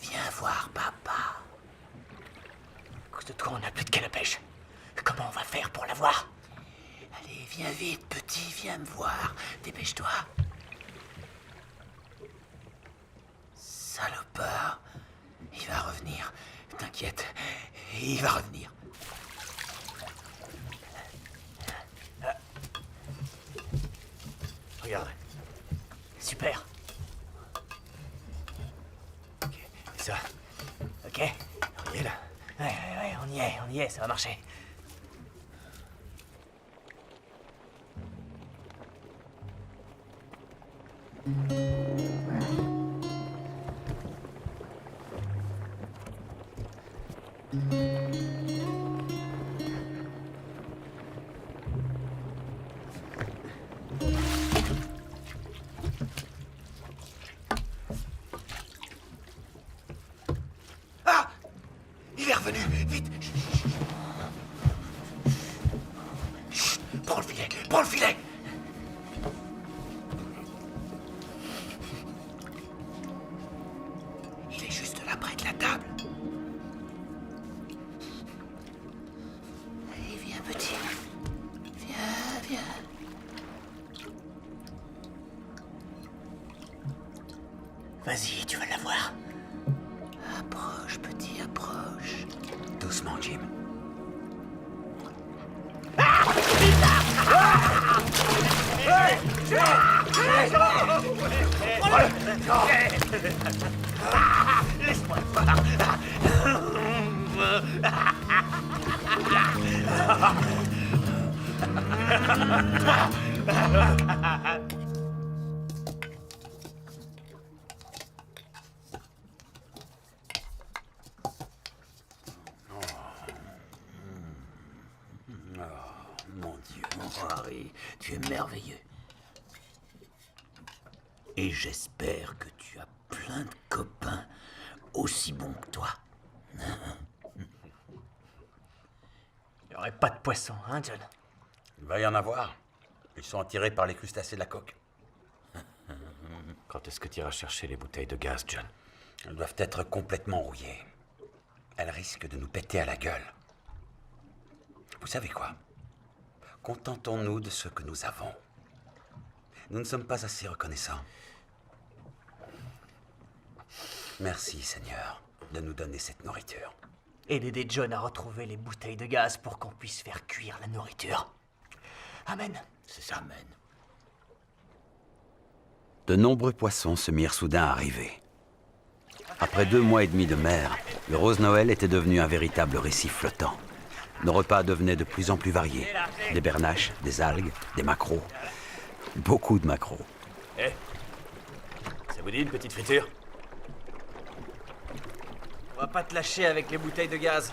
Viens voir, papa. À cause de toi, on n'a plus de canne à pêche. Comment on va faire pour la voir? Allez, viens vite, petit, viens me voir. Dépêche-toi. Salopard. Il va revenir. T'inquiète, il va revenir. Regarde. Super. Ok, et ça, Ok. on y est là. Ouais, on y est, ça va marcher. Ah! Il est revenu, vite! Chut, prends le filet, prends le filet! Il est juste là près de la table. Allez, viens, petit. Viens. Vas-y, tu vas la voir. Approche, petit, approche. Doucement, Jim. Laisse-moi le voir. Mon Dieu, mon Harry, tu es merveilleux. Et j'espère que tu as plein de copains aussi bons que toi. Il n'y aurait pas de poisson, hein, John? Il va y en avoir. Ils sont attirés par les crustacés de la coque. Quand est-ce que tu iras chercher les bouteilles de gaz, John? Elles doivent être complètement rouillées. Elles risquent de nous péter à la gueule. Vous savez quoi? Contentons-nous de ce que nous avons. Nous ne sommes pas assez reconnaissants. Merci, Seigneur, de nous donner cette nourriture. Et d'aider John à retrouver les bouteilles de gaz pour qu'on puisse faire cuire la nourriture. Amen. C'est ça, man. De nombreux poissons se mirent soudain à arriver. Après 2 mois et demi de mer, le Rose Noël était devenu un véritable récif flottant. Nos repas devenaient de plus en plus variés. Des bernaches, des algues, des maquereaux. Beaucoup de maquereaux. Eh, ça vous dit une petite friture? On va pas te lâcher avec les bouteilles de gaz.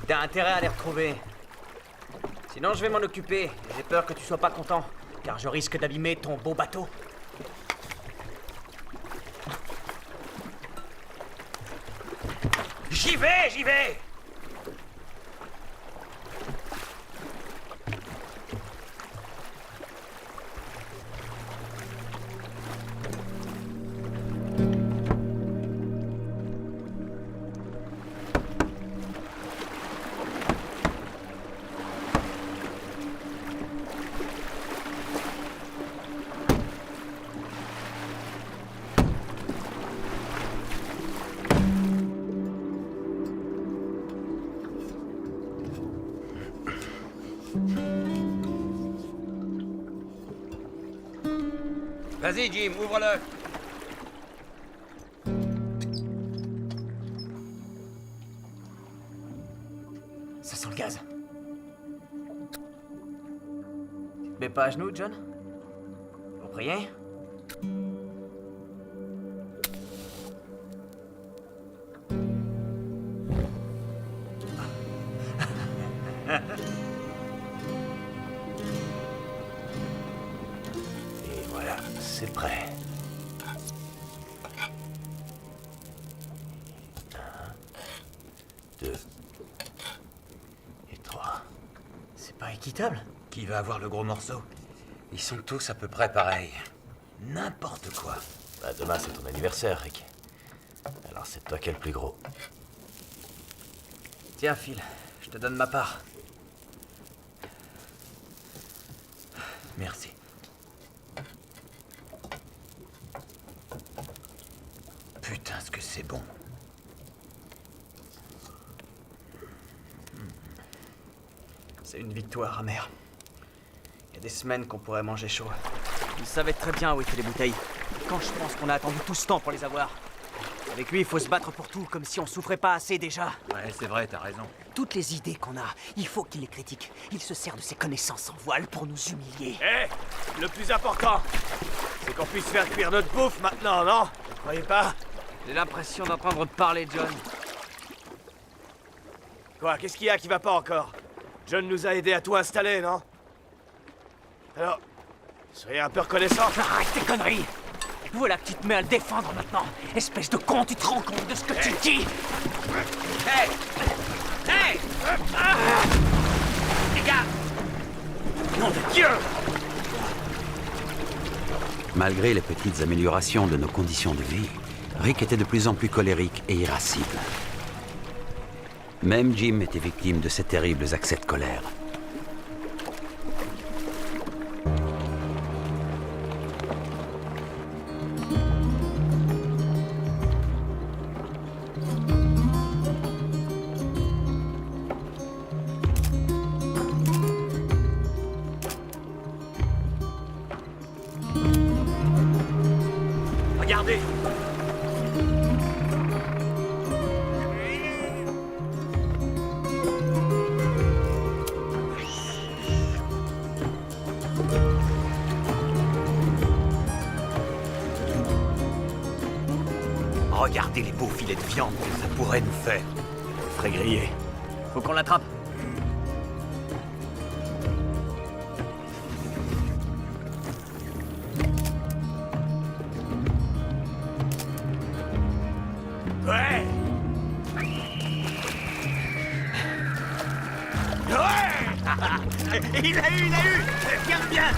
T'as intérêt à les retrouver. Sinon, je vais m'en occuper. J'ai peur que tu sois pas content, car je risque d'abîmer ton beau bateau. J'y vais! Vas-y, Jim, ouvre-le. Ça sent le gaz. Tu te mets pas à genoux, John? Pour prier? Et voilà, c'est prêt. 1, 2 et 3. C'est pas équitable. Qui va avoir le gros morceau? Ils sont tous à peu près pareils. N'importe quoi. Bah, demain, c'est ton anniversaire, Rick. Alors, c'est toi qui es le plus gros. Tiens, Phil, je te donne ma part. Merci. Putain, ce que c'est bon. C'est une victoire amère. Il y a des semaines qu'on pourrait manger chaud. Il savait très bien où étaient les bouteilles. Et quand je pense qu'on a attendu tout ce temps pour les avoir. Avec lui, il faut se battre pour tout, comme si on souffrait pas assez déjà. Ouais, c'est vrai, t'as raison. Toutes les idées qu'on a, il faut qu'il les critique. Il se sert de ses connaissances sans voile pour nous humilier. Le plus important, c'est qu'on puisse faire cuire notre bouffe maintenant, non? Vous croyez pas? J'ai l'impression d'entendre parler John. Quoi? Qu'est-ce qu'il y a qui va pas encore? John nous a aidés à tout installer, non? Alors, soyez un peu reconnaissant. Arrête tes conneries! Voilà que tu te mets à le défendre maintenant. Espèce de con, tu te rends compte de ce que tu dis? Hey! Hey! Les gars! Nom de Dieu! Malgré les petites améliorations de nos conditions de vie, Rick était de plus en plus colérique et irascible. Même Jim était victime de ces terribles accès de colère. Regardez! Regardez les beaux filets de viande que ça pourrait nous faire. Frais grillé. Faut qu'on l'attrape. Ouais! Ouais! Il a eu! Bien, bien!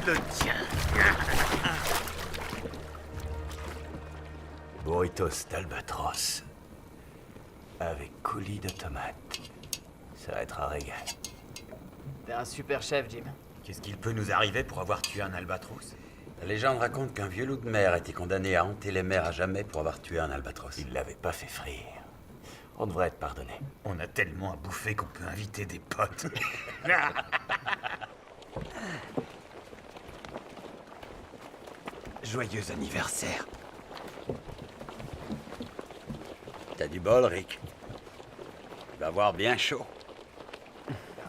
Le tien! Burritos d'albatros. Avec coulis de tomates. Ça va être un régal. T'es un super chef, Jim. Qu'est-ce qu'il peut nous arriver pour avoir tué un albatros? La légende raconte qu'un vieux loup de mer a été condamné à hanter les mers à jamais pour avoir tué un albatros. Il l'avait pas fait frire. On devrait être pardonné. On a tellement à bouffer qu'on peut inviter des potes. Joyeux anniversaire. T'as du bol, Rick. Tu vas avoir bien chaud.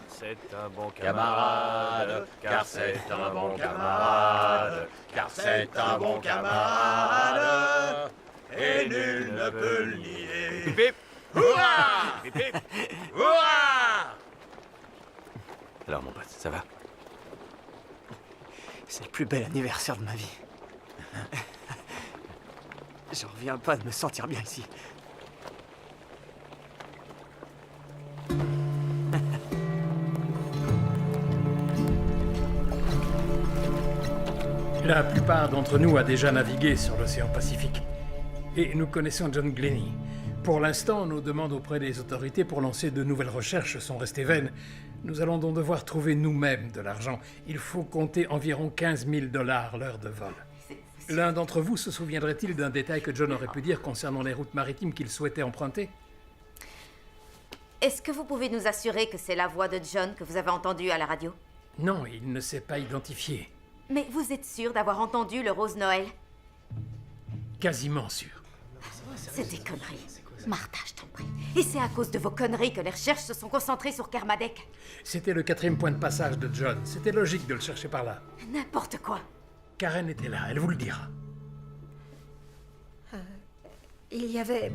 C'est un bon Camarade, car c'est un bon camarade, car c'est un bon camarade, et nul ne peut le nier. Pip pip. Hurrah! Pip pip. Hurrah! Alors mon pote, ça va? C'est le plus bel anniversaire de ma vie. J'en reviens pas de me sentir bien ici. La plupart d'entre nous a déjà navigué sur l'océan Pacifique. Et nous connaissons John Glennie. Pour l'instant, nos demandes auprès des autorités pour lancer de nouvelles recherches sont restées vaines. Nous allons donc devoir trouver nous-mêmes de l'argent. Il faut compter environ 15 000 $ l'heure de vol. L'un d'entre vous se souviendrait-il d'un détail que John aurait pu dire concernant les routes maritimes qu'il souhaitait emprunter? Est-ce que vous pouvez nous assurer que c'est la voix de John que vous avez entendue à la radio? Non, il ne s'est pas identifié. Mais vous êtes sûr d'avoir entendu le Rose Noël? Quasiment sûr. C'est des conneries. Martha, je t'en prie. Et c'est à cause de vos conneries que les recherches se sont concentrées sur Kermadec. C'était le 4e point de passage de John. C'était logique de le chercher par là. N'importe quoi. Karen était là, elle vous le dira. Il y avait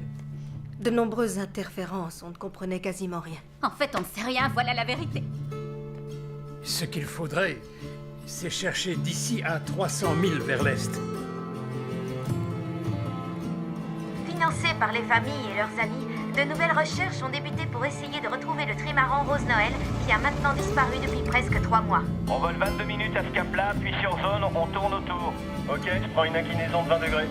de nombreuses interférences, on ne comprenait quasiment rien. En fait, on ne sait rien, voilà la vérité. Ce qu'il faudrait, c'est chercher d'ici à 300 000 vers l'est. Financées par les familles et leurs amis, de nouvelles recherches ont débuté pour essayer de retrouver le trimaran Rose Noël qui a maintenant disparu depuis presque 3 mois. On vole 22 minutes à ce cap-là, puis sur zone, on tourne autour. Ok, je prends une inclinaison de 20 degrés.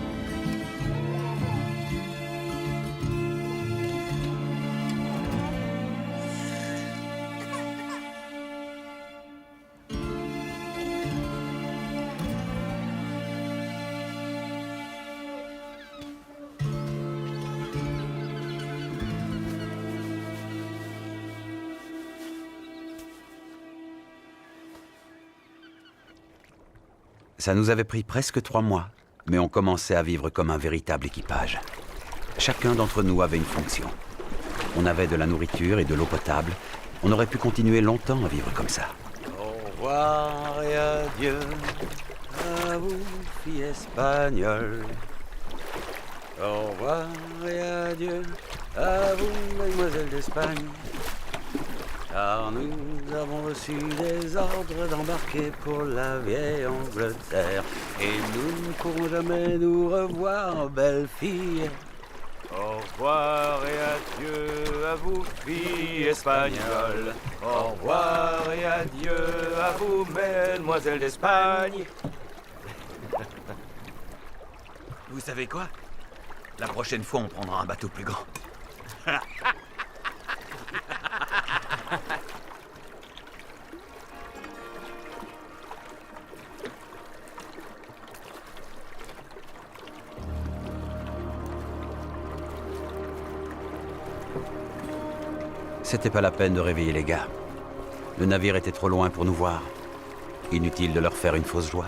Ça nous avait pris presque 3 mois, mais on commençait à vivre comme un véritable équipage. Chacun d'entre nous avait une fonction. On avait de la nourriture et de l'eau potable. On aurait pu continuer longtemps à vivre comme ça. Au revoir et adieu à vous, filles espagnoles. Au revoir et adieu à vous, mademoiselle d'Espagne. Car nous avons reçu des ordres d'embarquer pour la vieille Angleterre. Et nous ne pourrons jamais nous revoir, belles filles. Au revoir et adieu à vous, filles espagnoles. Au revoir et adieu à vous, mesdemoiselles d'Espagne. Vous savez quoi? La prochaine fois, on prendra un bateau plus grand. C'était pas la peine de réveiller les gars. Le navire était trop loin pour nous voir. Inutile de leur faire une fausse joie.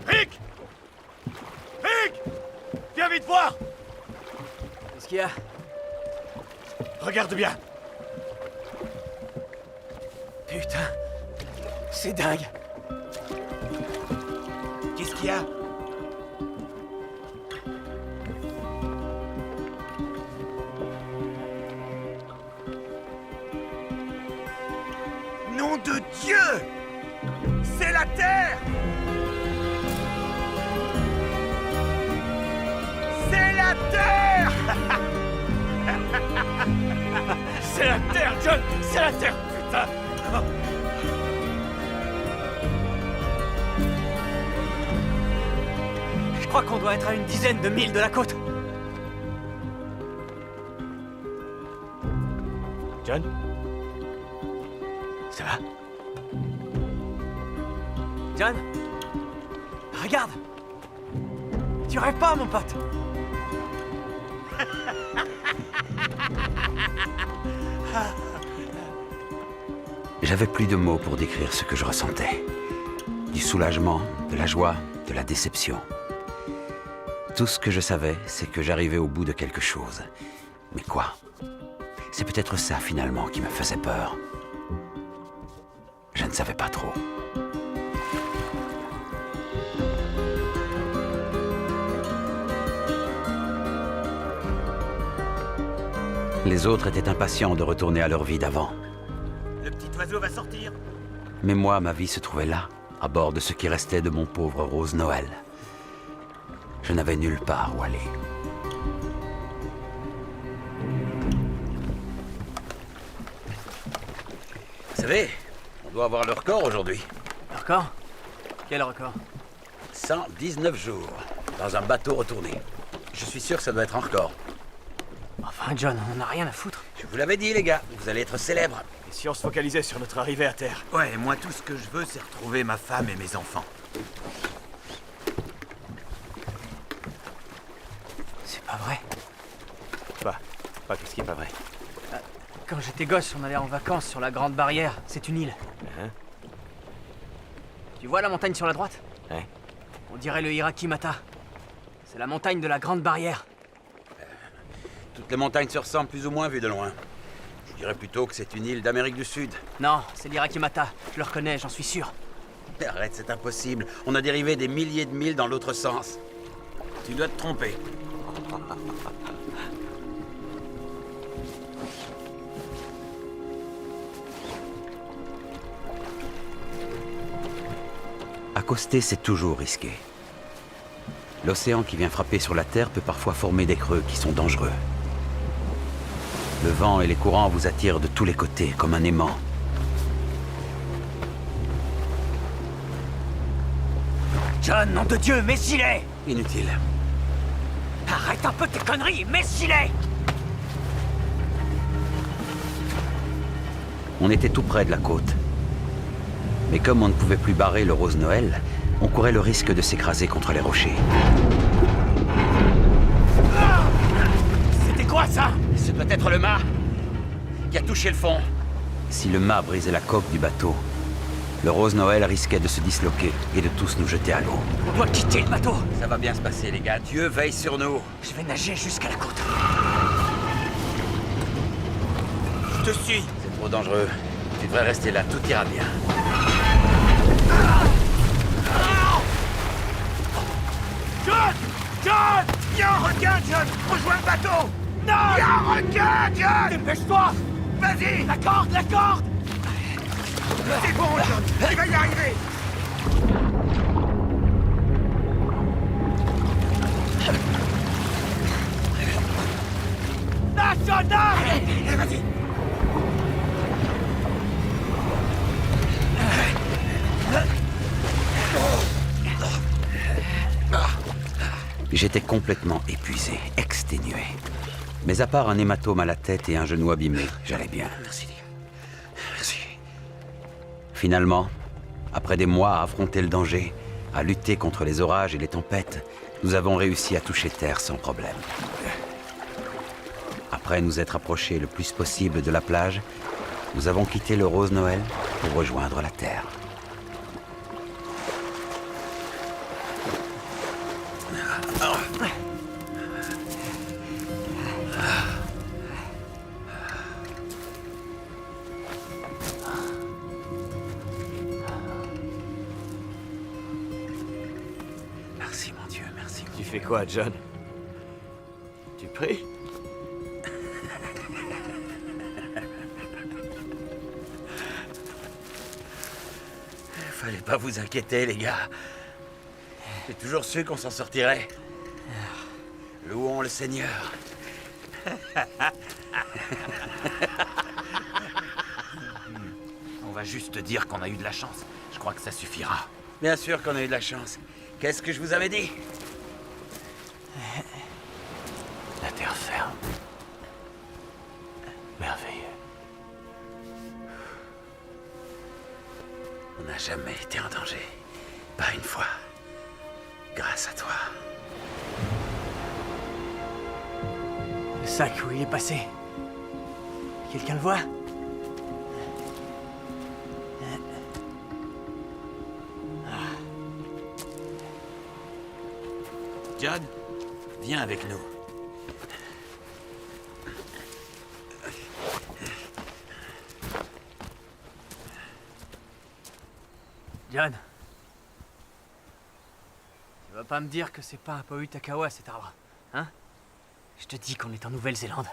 Rick! Rick! Viens vite voir! Qu'est-ce qu'il y a? Regarde bien! Putain, c'est dingue. Qu'est-ce qu'il y a? Nom de Dieu! C'est la Terre! C'est la Terre! C'est la Terre, John! C'est la Terre, putain! Je crois qu'on doit être à une dizaine de milles de la côte. John? Ça va? John? Regarde! Tu rêves pas, mon pote? J'avais plus de mots pour décrire ce que je ressentais. Du soulagement, de la joie, de la déception. Tout ce que je savais, c'est que j'arrivais au bout de quelque chose. Mais quoi? C'est peut-être ça, finalement, qui me faisait peur. Je ne savais pas trop. Les autres étaient impatients de retourner à leur vie d'avant. Le petit oiseau va sortir. Mais moi, ma vie se trouvait là, à bord de ce qui restait de mon pauvre Rose Noël. Je n'avais nulle part où aller. Vous savez, on doit avoir le record aujourd'hui. Le record? Quel record? 119 jours, dans un bateau retourné. Je suis sûr que ça doit être encore. Enfin, John, on n'a rien à foutre. Je vous l'avais dit, les gars, vous allez être célèbres. Et si on se focalisait sur notre arrivée à terre? Ouais, moi tout ce que je veux, c'est retrouver ma femme et mes enfants. C'est pas vrai. Pas qu'est-ce qui est pas vrai. Quand j'étais gosse, on allait en vacances sur la Grande Barrière. C'est une île. Hein? Tu vois la montagne sur la droite? Ouais. On dirait le Hirakimata. C'est la montagne de la Grande Barrière. Toutes les montagnes se ressemblent plus ou moins vues de loin. Je dirais plutôt que c'est une île d'Amérique du Sud. Non, c'est l'Hirakimata. Je le reconnais, j'en suis sûr. Mais arrête, c'est impossible. On a dérivé des milliers de milles dans l'autre sens. Tu dois te tromper. Accoster, c'est toujours risqué. L'océan qui vient frapper sur la Terre peut parfois former des creux qui sont dangereux. Le vent et les courants vous attirent de tous les côtés, comme un aimant. John, nom de Dieu, mets-y-les! Inutile. Arrête un peu tes conneries, mets-y-les! On était tout près de la côte. Mais comme on ne pouvait plus barrer le Rose Noël, on courait le risque de s'écraser contre les rochers. C'était quoi ça? C'est peut-être le mât qui a touché le fond. Si le mât brisait la coque du bateau, le Rose Noël risquait de se disloquer et de tous nous jeter à l'eau. On doit quitter le bateau! Ça va bien se passer, les gars. Dieu veille sur nous. Je vais nager jusqu'à la côte. Je te suis. C'est trop dangereux. Tu devrais rester là, tout ira bien. John! John! Viens, regarde, John! Rejoins le bateau! Non! Viens, regarde, John! Dépêche-toi! Vas-y! La corde, la corde! C'est bon, John! Tu vas y arriver! Nage, John, nage! Allez, vas-y! J'étais complètement épuisé, exténué. Mais à part un hématome à la tête et un genou abîmé, j'allais bien. Merci. Merci. Finalement, après des mois à affronter le danger, à lutter contre les orages et les tempêtes, nous avons réussi à toucher terre sans problème. Après nous être approchés le plus possible de la plage, nous avons quitté le Rose Noël pour rejoindre la terre. Merci, mon Dieu, merci. Tu fais quoi, John? Tu pries? Fallait pas vous inquiéter, les gars. J'ai toujours su qu'on s'en sortirait. Louons le Seigneur. On va juste dire qu'on a eu de la chance. Je crois que ça suffira. Bien sûr qu'on a eu de la chance. Qu'est-ce que je vous avais dit? La terre ferme. Merveilleux. On n'a jamais été en danger. Pas une fois. Grâce à toi. Le sac où il est passé. Quelqu'un le voit? John, viens avec nous. John. Tu vas pas me dire que c'est pas un Pohu Takawa cet arbre, hein? Je te dis qu'on est en Nouvelle-Zélande.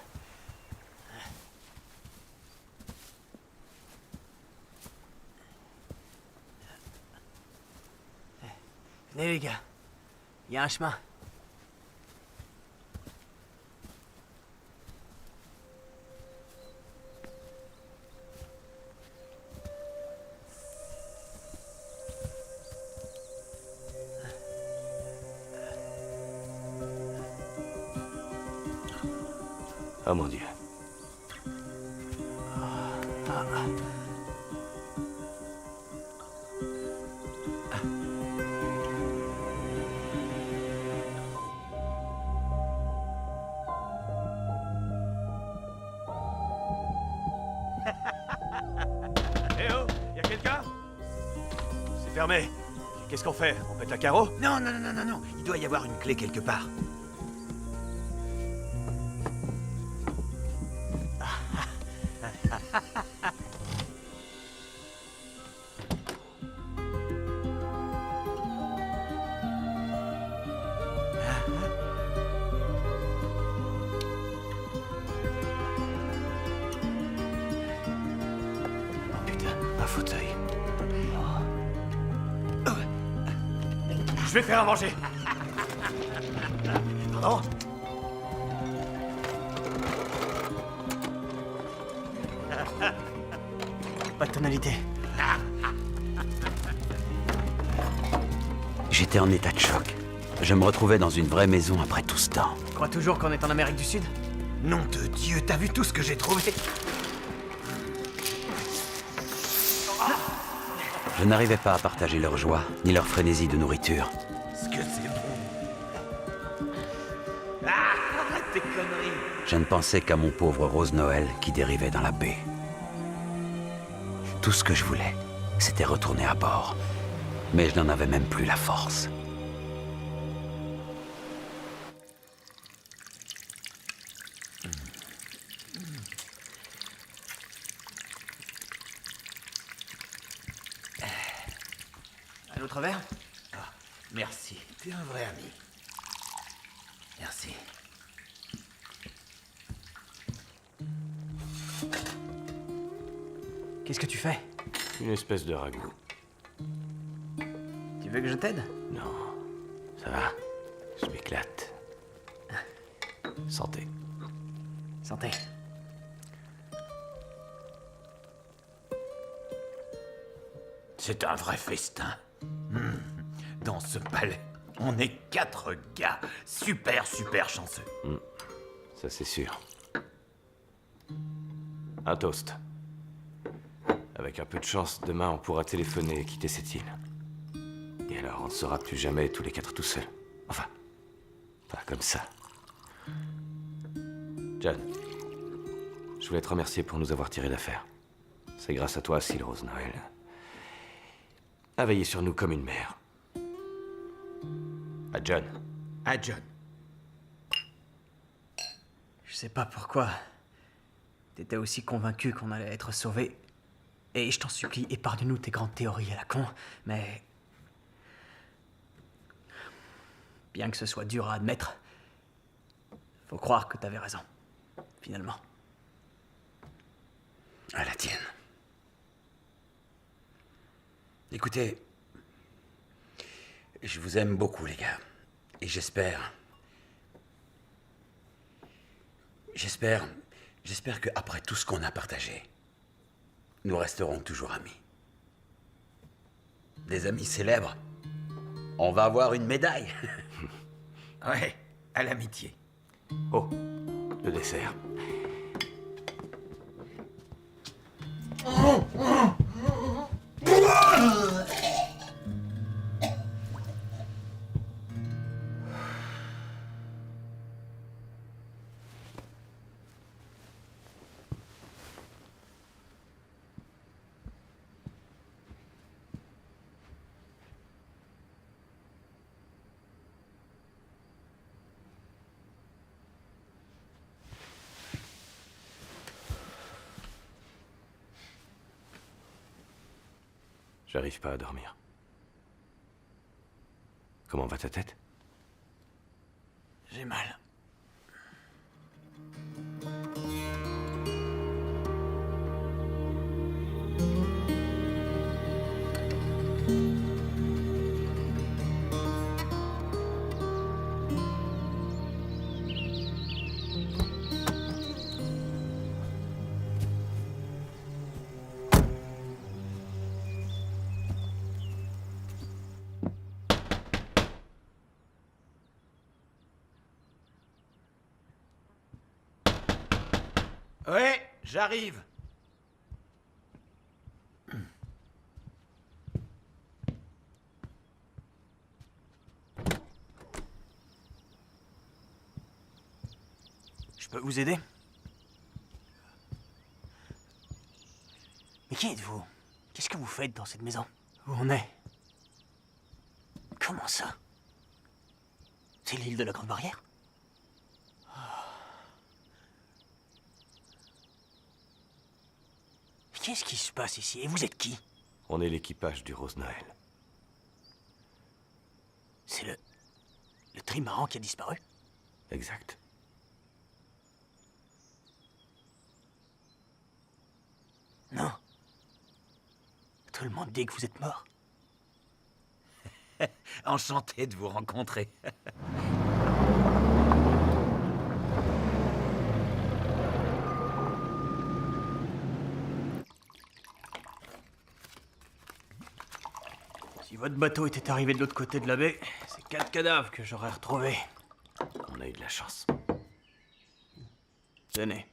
Venez les gars, il y a un chemin. Oh mon Dieu. Eh oh, y a quelqu'un? C'est fermé. Qu'est-ce qu'on fait? On pète la carreau? Non, non, non, non, non, non. Il doit y avoir une clé quelque part. Oh putain, un fauteuil. Je vais faire à manger. Pardon? Pas de tonalité. J'étais en état de choc. Je me retrouvais dans une vraie maison après tout ce temps. Tu crois toujours qu'on est en Amérique du Sud? Nom de Dieu, t'as vu tout ce que j'ai trouvé? Je n'arrivais pas à partager leur joie, ni leur frénésie de nourriture. Ce que c'est bon. Arrête tes conneries. Je ne pensais qu'à mon pauvre Rose Noël qui dérivait dans la baie. Tout ce que je voulais, c'était retourner à bord. Mais je n'en avais même plus la force. Un autre verre? Merci, t'es un vrai ami. Merci. Qu'est-ce que tu fais? Une espèce de ragoût. Tu veux que je t'aide? Non, ça va. Je m'éclate. Santé. Santé. C'est un vrai festin. Dans ce palais, on est 4 gars. Super, super chanceux. Ça, c'est sûr. Un toast. Avec un peu de chance, demain, on pourra téléphoner et quitter cette île. Et alors, on ne sera plus jamais tous les 4 tout seuls. Enfin, pas comme ça. John, je voulais te remercier pour nous avoir tiré d'affaire. C'est grâce à toi si Rose Noël a veillé sur nous comme une mère. À John. À John. Je sais pas pourquoi. T'étais aussi convaincu qu'on allait être sauvés. Et je t'en supplie, épargne-nous tes grandes théories à la con, mais... Bien que ce soit dur à admettre, faut croire que t'avais raison, finalement. À la tienne. Écoutez, je vous aime beaucoup, les gars. Et j'espère qu'après tout ce qu'on a partagé, nous resterons toujours amis. Des amis célèbres. On va avoir une médaille. Ouais, à l'amitié. Oh, le dessert. J'arrive pas à dormir. Comment va ta tête? J'ai mal. Ouais, j'arrive. Je peux vous aider? Mais qui êtes-vous? Qu'est-ce que vous faites dans cette maison? Où on est? Comment ça? C'est l'île de la Grande Barrière? Qu'est-ce qui se passe ici? Et vous êtes qui? On est l'équipage du Rose Noël. C'est le trimaran qui a disparu? Exact. Non. Tout le monde dit que vous êtes mort. Enchanté de vous rencontrer. Si votre bateau était arrivé de l'autre côté de la baie, c'est 4 cadavres que j'aurais retrouvés. On a eu de la chance. Tenez.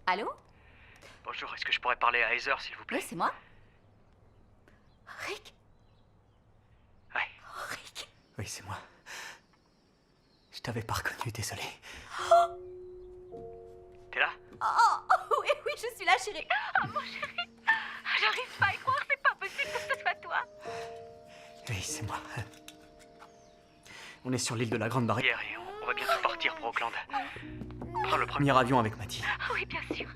Allô? Bonjour, est-ce que je pourrais parler à Heather, s'il vous plaît? Oui, c'est moi. Rick? Ouais. Oh, Rick. Oui, c'est moi. Je t'avais pas reconnu, désolé. T'es là? Oh, oui, je suis là, chérie. Oh, mon chéri. J'arrive pas à y croire, c'est pas possible que ce soit toi. Oui, c'est moi. On est sur l'île de la Grande Barrière et on va bientôt partir pour Auckland. Prends le premier avion avec Matty. Oui, bien sûr.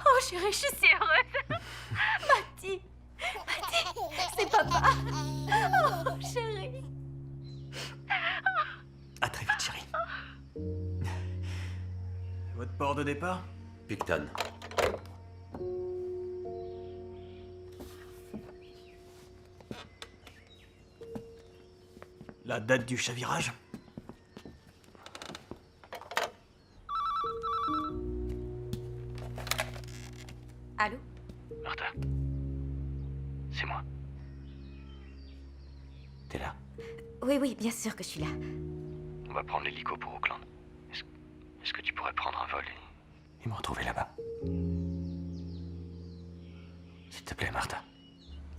Oh, chérie, je suis si heureuse. Matty. C'est papa. Oh, chérie. À très vite, chérie. Votre port de départ? Picton. La date du chavirage? Allô? Martha. C'est moi. T'es là? Oui, bien sûr que je suis là. On va prendre l'hélico pour Auckland. Est-ce que tu pourrais prendre un vol et me retrouver là-bas? S'il te plaît, Martha.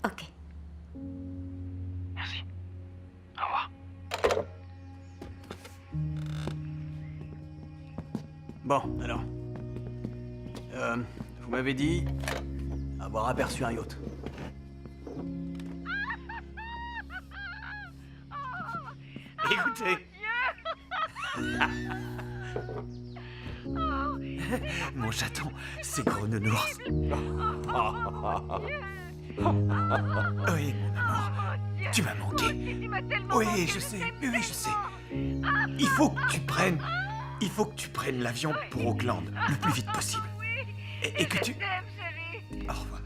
Ok. Merci. Au revoir. Bon, alors. Vous m'avez dit avoir aperçu un yacht. Écoutez. Mon chaton, c'est Gros Nounours. Oui, mon amour. Tu m'as manqué. Oui, je sais. Oui, je sais. Il faut que tu prennes l'avion pour Auckland le plus vite possible. Et que tu... Au revoir.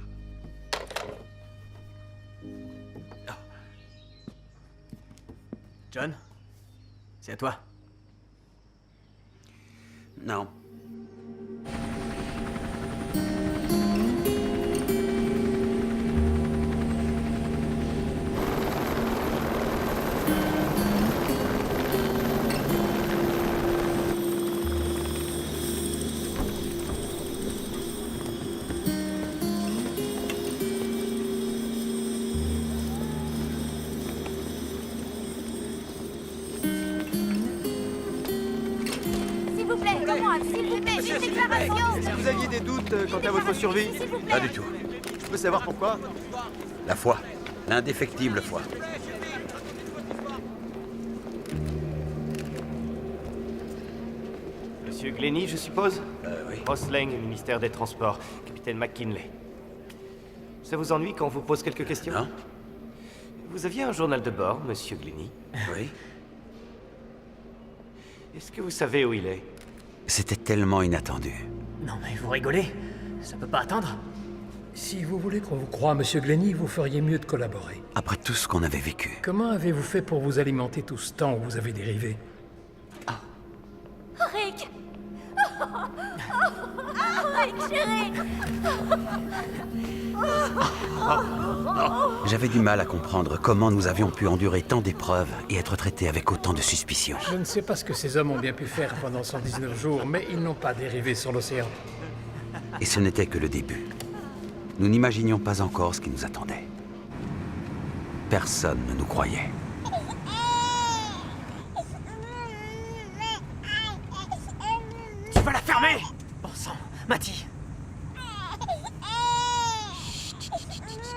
John? C'est à toi. Non. S'il vous plaît, comment? S'il vous plaît, une déclaration. Est-ce que vous aviez des doutes quant à votre survie? S'il vous plaît. Pas du tout. Je peux savoir pourquoi? La foi. L'indéfectible foi. Monsieur Glennie, je suppose? Oui. Ross Lang, ministère des Transports. Capitaine McKinley. Ça vous ennuie quand on vous pose quelques questions? Non? Vous aviez un journal de bord, monsieur Glennie. Oui. Est-ce que vous savez où il est? C'était tellement inattendu. Non mais vous rigolez? Ça peut pas attendre? Si vous voulez qu'on vous croie, Monsieur Glennie, vous feriez mieux de collaborer. Après tout ce qu'on avait vécu. Comment avez-vous fait pour vous alimenter tout ce temps où vous avez dérivé? Rick. Rick, chérie. J'avais du mal à comprendre comment nous avions pu endurer tant d'épreuves et être traités avec autant de suspicion. Je ne sais pas ce que ces hommes ont bien pu faire pendant 119 jours, mais ils n'ont pas dérivé sur l'océan. Et ce n'était que le début. Nous n'imaginions pas encore ce qui nous attendait. Personne ne nous croyait. Tu vas la fermer! Bon sang, Matty!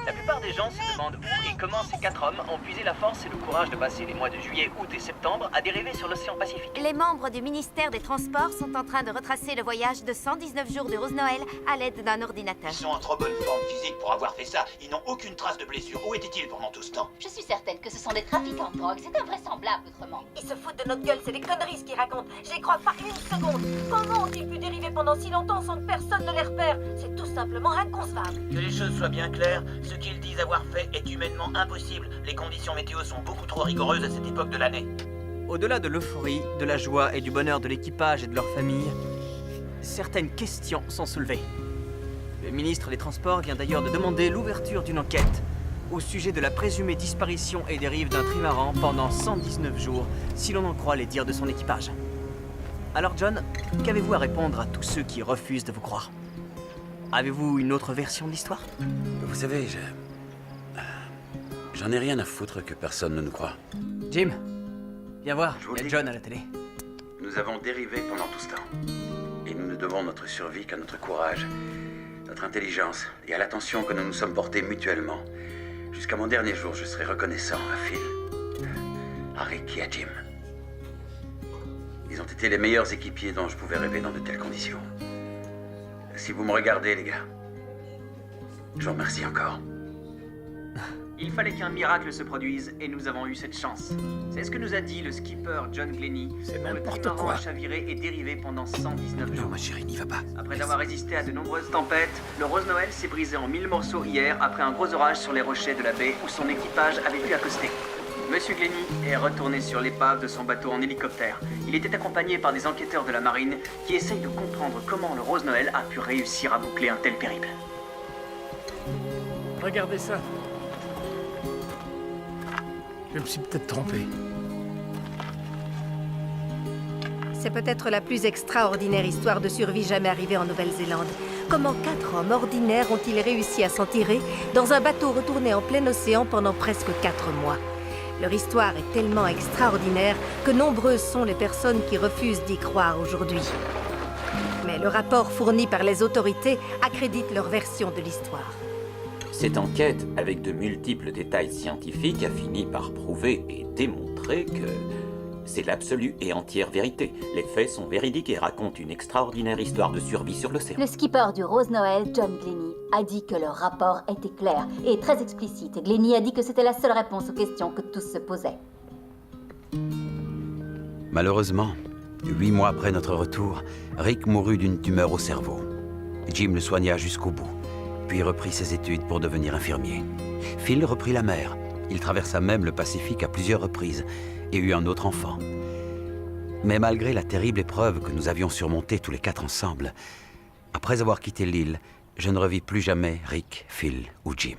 La plupart des gens se demandent où et comment ces 4 hommes ont puisé la force et le courage de passer les mois de juillet, août et septembre à dériver sur l'océan Pacifique. Les membres du ministère des Transports sont en train de retracer le voyage de 119 jours de Rose Noël à l'aide d'un ordinateur. Ils sont en trop bonne forme physique pour avoir fait ça. Ils n'ont aucune trace de blessure. Où étaient-ils pendant tout ce temps? Je suis certaine que ce sont des trafiquants de drogue. C'est invraisemblable autrement. Ils se foutent de notre gueule, c'est des conneries ce qu'ils racontent. J'y crois pas une seconde. Comment ont-ils pu dériver pendant si longtemps sans que personne ne les repère? C'est tout simplement inconcevable. Que les choses soient bien claires, ce qu'ils disent avoir fait est humainement impossible. Les conditions météo sont beaucoup trop rigoureuses à cette époque de l'année. Au-delà de l'euphorie, de la joie et du bonheur de l'équipage et de leur famille, certaines questions sont soulevées. Le ministre des Transports vient d'ailleurs de demander l'ouverture d'une enquête au sujet de la présumée disparition et dérive d'un trimaran pendant 119 jours, si l'on en croit les dires de son équipage. Alors John, qu'avez-vous à répondre à tous ceux qui refusent de vous croire? Avez-vous une autre version de l'histoire? Vous savez, j'en ai rien à foutre que personne ne nous croie. Jim, viens voir, Je vous il y a dis. John à la télé. Nous avons dérivé pendant tout ce temps. Et nous ne devons notre survie qu'à notre courage, notre intelligence et à l'attention que nous nous sommes portés mutuellement. Jusqu'à mon dernier jour, je serai reconnaissant à Phil, à Rick et à Jim. Ils ont été les meilleurs équipiers dont je pouvais rêver dans de telles conditions. Si vous me regardez, les gars, je vous remercie encore. Il fallait qu'un miracle se produise et nous avons eu cette chance. C'est ce que nous a dit le skipper John Glennie. C'est dont le n'importe trimaran quoi. a chaviré et dérivé pendant 119 jours. Non, ma chérie, n'y va pas. Après avoir résisté à de nombreuses tempêtes, le Rose Noël s'est brisé en 1000 morceaux hier après un gros orage sur les rochers de la baie où son équipage avait pu accoster. Monsieur Glennie est retourné sur l'épave de son bateau en hélicoptère. Il était accompagné par des enquêteurs de la marine qui essayent de comprendre comment le Rose Noël a pu réussir à boucler un tel périple. Regardez ça. Je me suis peut-être trompé. C'est peut-être la plus extraordinaire histoire de survie jamais arrivée en Nouvelle-Zélande. Comment 4 hommes ordinaires ont-ils réussi à s'en tirer dans un bateau retourné en plein océan pendant presque 4 mois? Leur histoire est tellement extraordinaire que nombreuses sont les personnes qui refusent d'y croire aujourd'hui. Mais le rapport fourni par les autorités accrédite leur version de l'histoire. Cette enquête, avec de multiples détails scientifiques, a fini par prouver et démontrer que c'est l'absolue et entière vérité. Les faits sont véridiques et racontent une extraordinaire histoire de survie sur l'océan. Le skipper du Rose Noël, John Glennie, a dit que le rapport était clair et très explicite. Et Glennie a dit que c'était la seule réponse aux questions que tous se posaient. Malheureusement, 8 mois après notre retour, Rick mourut d'une tumeur au cerveau. Jim le soigna jusqu'au bout, puis reprit ses études pour devenir infirmier. Phil reprit la mer. Il traversa même le Pacifique à plusieurs reprises et eut un autre enfant. Mais malgré la terrible épreuve que nous avions surmontée tous les 4 ensemble, après avoir quitté l'île, je ne revis plus jamais Rick, Phil ou Jim.